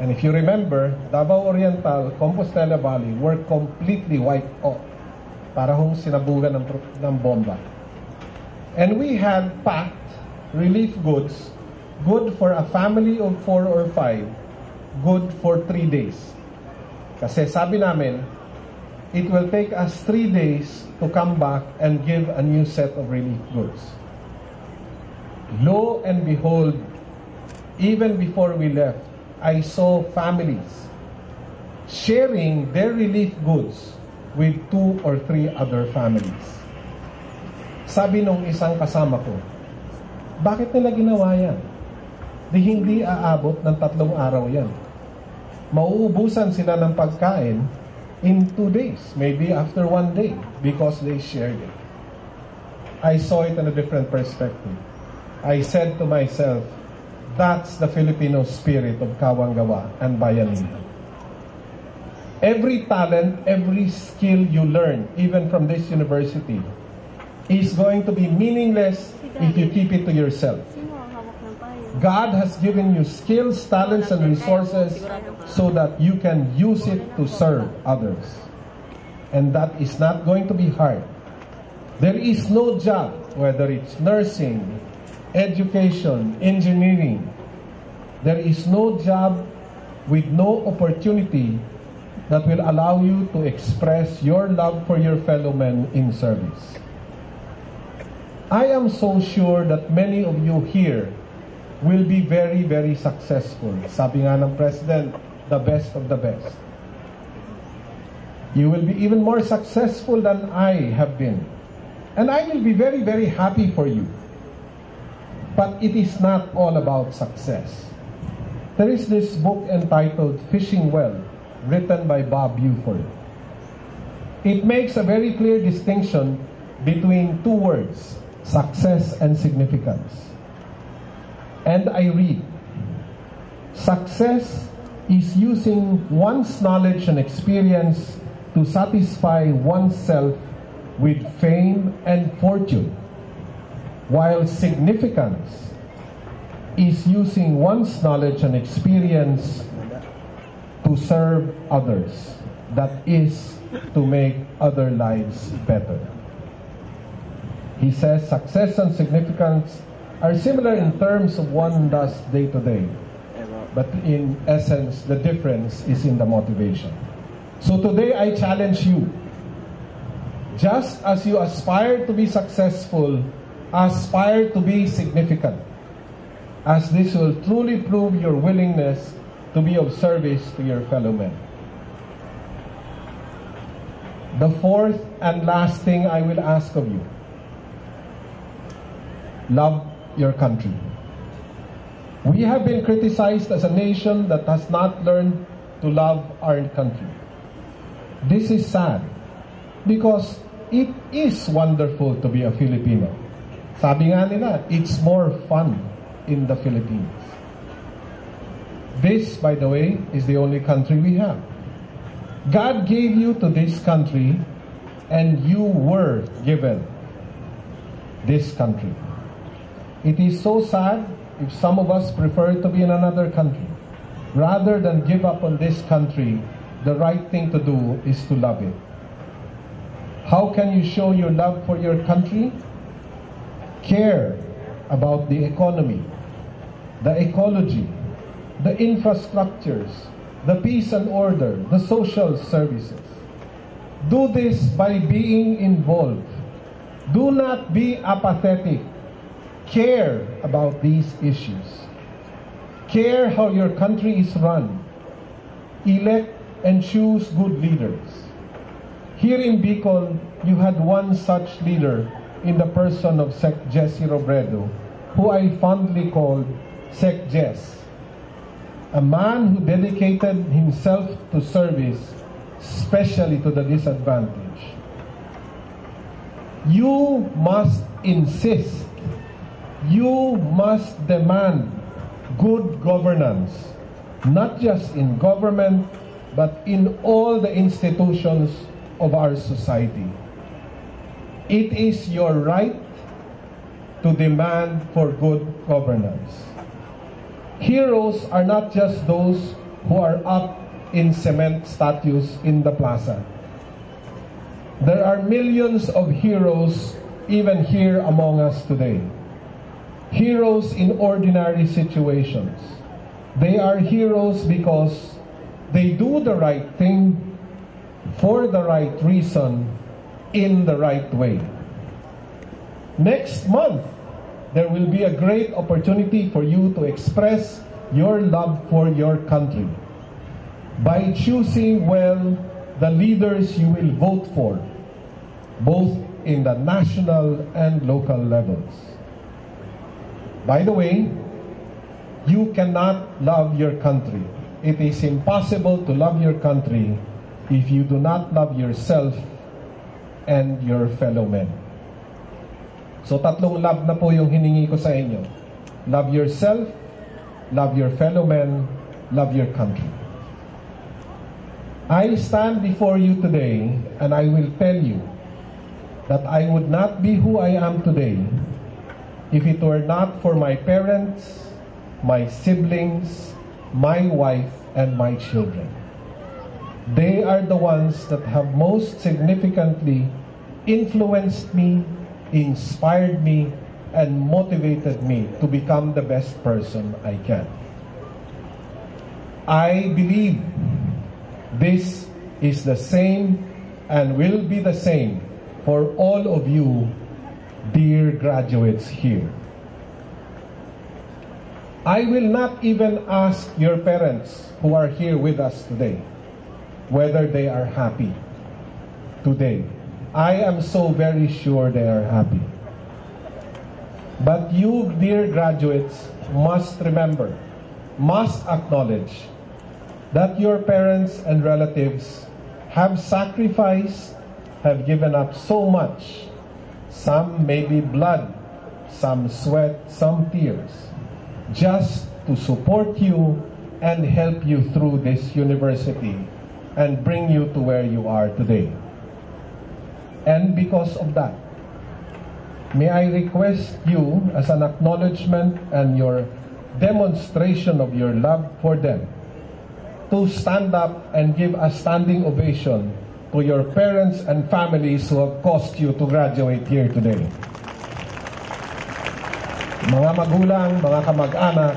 And if you remember, Davao Oriental, Compostela Valley were completely wiped out. Para hong sinabugan ng bomba. And we had packed relief goods, good for a family of 4 or 5, good for 3 days. Kasi sabi namin, it will take us 3 days to come back and give a new set of relief goods. Lo and behold, even before we left, I saw families sharing their relief goods with 2 or 3 other families. Sabi nung isang kasama ko, bakit nila ginawa yan? Di hindi aabot ng 3 araw yan. Mauubusan sila ng pagkain in 2 days, maybe after 1 day, because they shared it. I saw it in a different perspective. I said to myself, that's the Filipino spirit of Kawanggawa and Bayanihan. Every talent, every skill you learn, even from this university, is going to be meaningless if you keep it to yourself. God has given you skills, talents, and resources so that you can use it to serve others. And that is not going to be hard. There is no job, whether it's nursing, education, engineering. There is no job with no opportunity that will allow you to express your love for your fellow men in service. I am so sure that many of you here will be very, very successful. Sabi nga ng President, the best of the best. You will be even more successful than I have been. And I will be very, very happy for you. But it is not all about success. There is this book entitled Fishing Well, written by Bob Buford. It makes a very clear distinction between 2 words, success and significance. And I read, success is using one's knowledge and experience to satisfy oneself with fame and fortune, while significance is using one's knowledge and experience to serve others. That is, to make other lives better. He says success and significance are similar in terms of one does day to day. But in essence, the difference is in the motivation. So today I challenge you. Just as you aspire to be successful, aspire to be significant, as this will truly prove your willingness to be of service to your fellow men. The 4th and last thing I will ask of you, love your country. We have been criticized as a nation that has not learned to love our country. This is sad, because it is wonderful to be a Filipino. Sabi nga nila, it's more fun in the Philippines. This, by the way, is the only country we have. God gave you to this country, and you were given this country. It is so sad if some of us prefer to be in another country. Rather than give up on this country, the right thing to do is to love it. How can you show your love for your country? Care about the economy, the ecology, the infrastructures, the peace and order, the social services. Do this by being involved. Do not be apathetic. care about these issues. Care how your country is run. Elect and choose good leaders. Here in Bicol, you had one such leader in the person of Sec Jesse Robredo, who I fondly called Sec Jess, a man who dedicated himself to service, especially to the disadvantaged. You must insist, you must demand good governance, not just in government, but in all the institutions of our society. It is your right to demand for good governance. Heroes are not just those who are up in cement statues in the plaza. There are millions of heroes even here among us today. Heroes in ordinary situations. They are heroes because they do the right thing for the right reason in the right way. Next month, there will be a great opportunity for you to express your love for your country by choosing well the leaders you will vote for, both in the national and local levels. By the way, you cannot love your country. It is impossible to love your country if you do not love yourself and your fellow men. So tatlong love na po yung hiningi ko sa inyo. Love yourself, love your fellow men, love your country. I stand before you today and I will tell you that I would not be who I am today if it were not for my parents, my siblings, my wife, and my children. They are the ones that have most significantly influenced me, inspired me, and motivated me to become the best person I can. I believe this is the same and will be the same for all of you, dear graduates here. I will not even ask your parents who are here with us today whether they are happy today. I am so very sure they are happy. But you, dear graduates, must remember, must acknowledge that your parents and relatives have sacrificed, have given up so much, some maybe blood, some sweat, some tears, just to support you and help you through this university and bring you to where you are today. And because of that, may I request you, as an acknowledgement and your demonstration of your love for them, to stand up and give a standing ovation to your parents and families who have caused you to graduate here today. Mga magulang, mga kamag-anak,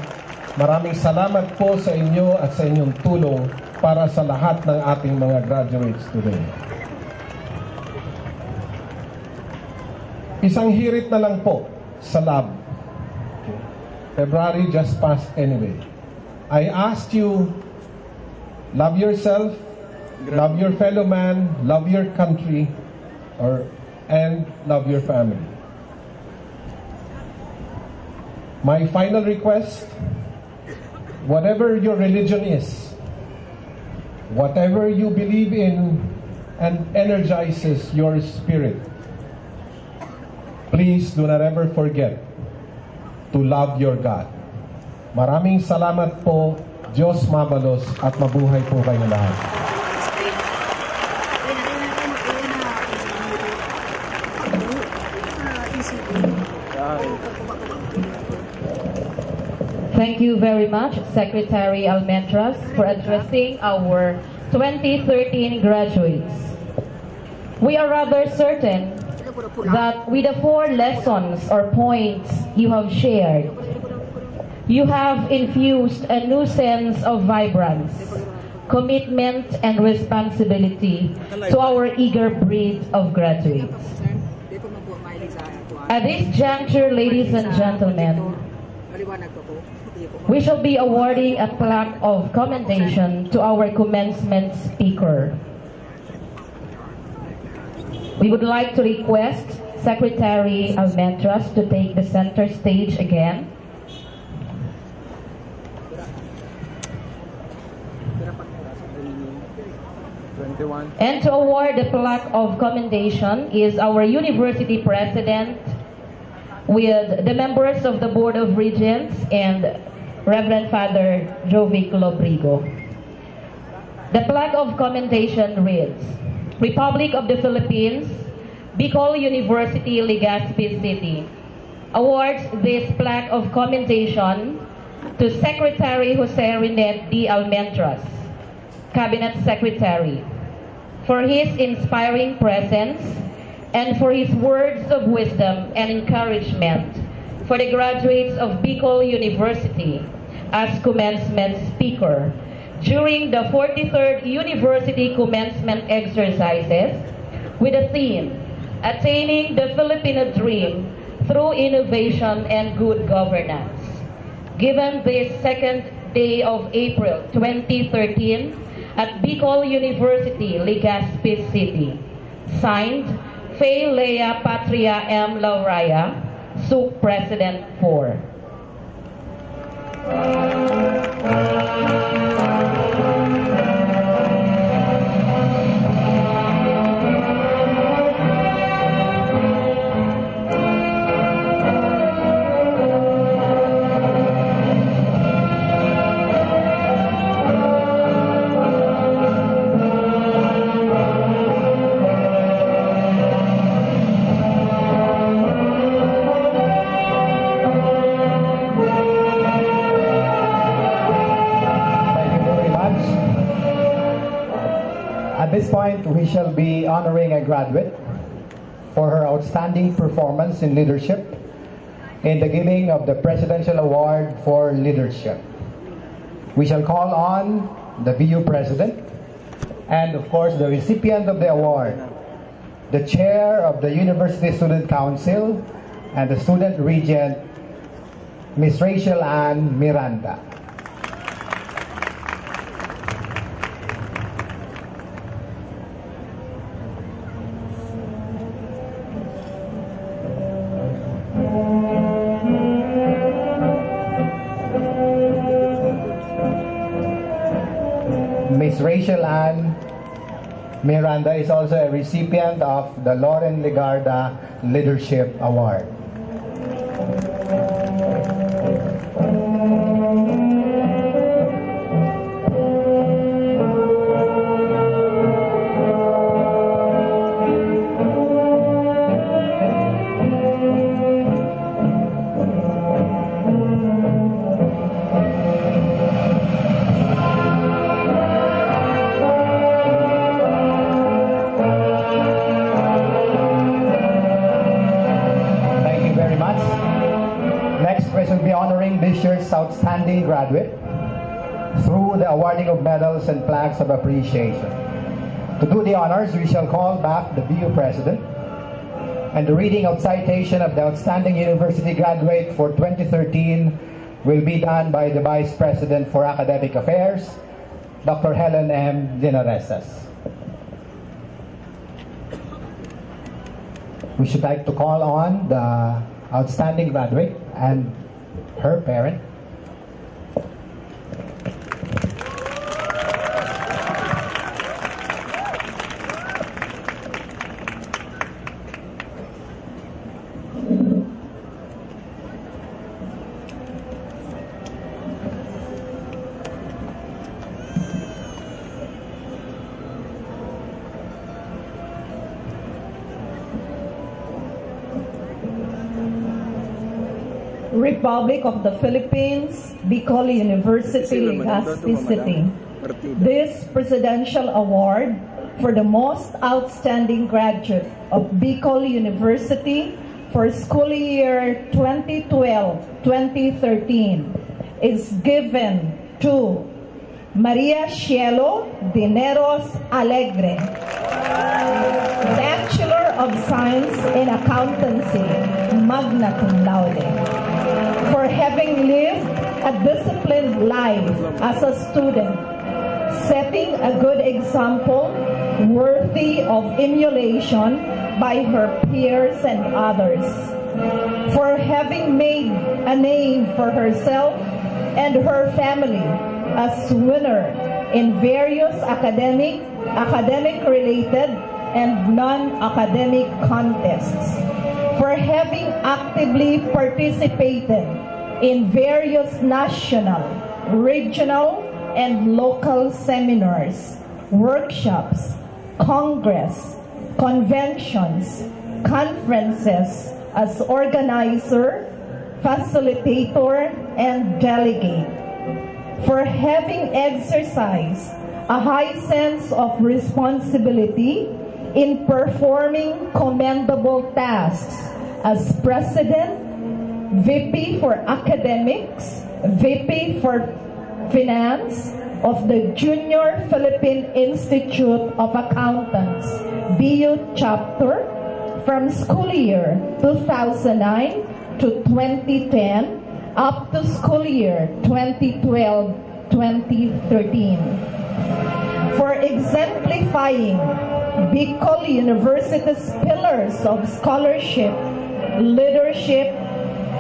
maraming salamat po sa inyo at sa inyong tulong para sa lahat ng ating mga graduates today. Isang hirit na lang po sa lab. February just passed anyway. I asked you, love yourself, love your fellow man, love your country, and love your family. My final request, whatever your religion is, whatever you believe in and energizes your spirit, please do not ever forget to love your God. Maraming salamat po. Diyos mabalos at mabuhay po kayo lahat. Thank you very much, Secretary Almentras, for addressing our 2013 graduates. We are rather certain that with the 4 lessons or points you have shared, you have infused a new sense of vibrance, commitment, and responsibility to our eager breed of graduates. At this juncture, ladies and gentlemen, we shall be awarding a plaque of commendation to our commencement speaker. We would like to request Secretary Almentras to take the center stage again. And to award the plaque of commendation is our university president with the members of the Board of Regents and Reverend Father Jovic Lobrigo. The plaque of commendation reads, Republic of the Philippines, Bicol University, Legazpi City, awards this plaque of commendation to Secretary Jose Rinet D. Almentras, Cabinet Secretary, for his inspiring presence and for his words of wisdom and encouragement for the graduates of Bicol University as commencement speaker during the 43rd University Commencement Exercises with the theme, Attaining the Filipino Dream Through Innovation and Good Governance. Given this second day of April 2013 at Bicol University, Legazpi City. Signed, Fay Lea Patria M. Lauraya, SUC President 4. At this point, we shall be honoring a graduate for her outstanding performance in leadership in the giving of the Presidential Award for Leadership. We shall call on the VU President and, of course, the recipient of the award, the Chair of the University Student Council and the Student Regent, Ms. Rachel Ann Miranda. Ms. Rachel Ann Miranda is also a recipient of the Lauren Legarda Leadership Award. This year's outstanding graduate through the awarding of medals and plaques of appreciation. To do the honors, we shall call back the VU President, and the reading of citation of the outstanding university graduate for 2013 will be done by the Vice President for Academic Affairs, Dr. Helen M. Dinaresas. We should like to call on the outstanding graduate and her parent. Republic of the Philippines, Bicol University, Legazpi City. This presidential award for the most outstanding graduate of Bicol University for school year 2012-2013 is given to Maria Cielo Dineros Alegre, Bachelor of Science in Accountancy, magna cum laude. For having lived a disciplined life as a student, setting a good example worthy of emulation by her peers and others. For having made a name for herself and her family as winner in various academic-related and non-academic contests. For having actively participated in various national, regional, and local seminars, workshops, congress, conventions, conferences as organizer, facilitator, and delegate. For having exercised a high sense of responsibility in performing commendable tasks as President, VP for Academics, VP for Finance of the Junior Philippine Institute of Accountants, BU Chapter, from school year 2009 to 2010 up to school year 2012-2013. For exemplifying Bicol University's pillars of scholarship, leadership,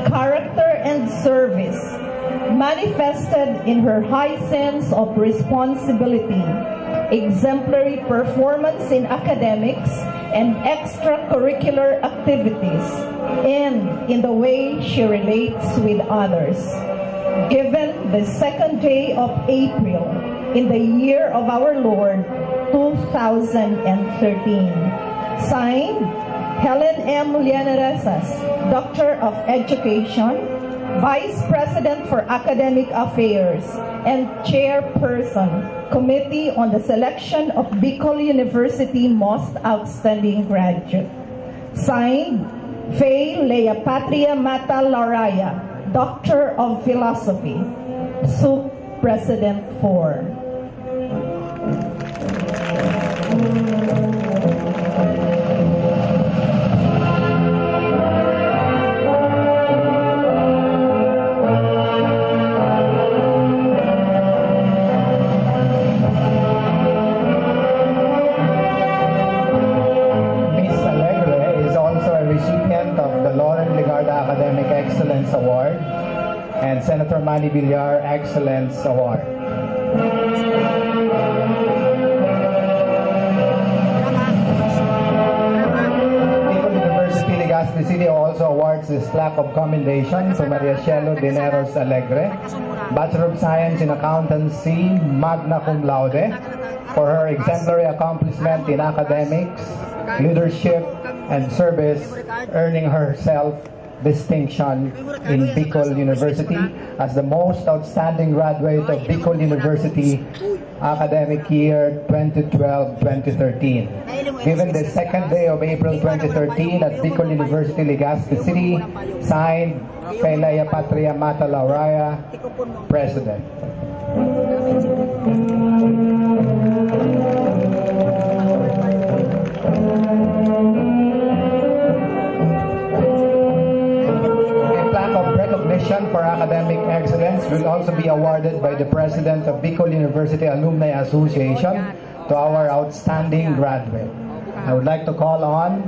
character, and service, manifested in her high sense of responsibility, exemplary performance in academics and extracurricular activities, and in the way she relates with others. Given the 2nd day of April in the year of our Lord, 2013. Signed, Helen M. Llaneresas, Doctor of Education, Vice President for Academic Affairs, and Chairperson, Committee on the Selection of Bicol University Most Outstanding Graduate. Signed, Faye Lea Patria Mata Laraya, Doctor of Philosophy, SUC President 4. Award and Senator Manny Villar Excellence Award. Bicol University Legazpi City also awards this plaque of commendation to Maria Cielo Dineros Alegre, Bachelor of Science in Accountancy, magna cum laude, for her exemplary accomplishment in academics, leadership, and service, earning herself distinction in Bicol University as the most outstanding graduate of Bicol University academic year 2012-2013. Given the 2nd day of April 2013 at Bicol University Legazpi City, signed Kailaya Patria Mata Lauraya, President. For academic excellence will also be awarded by the President of Bicol University Alumni Association to our outstanding graduate. I would like to call on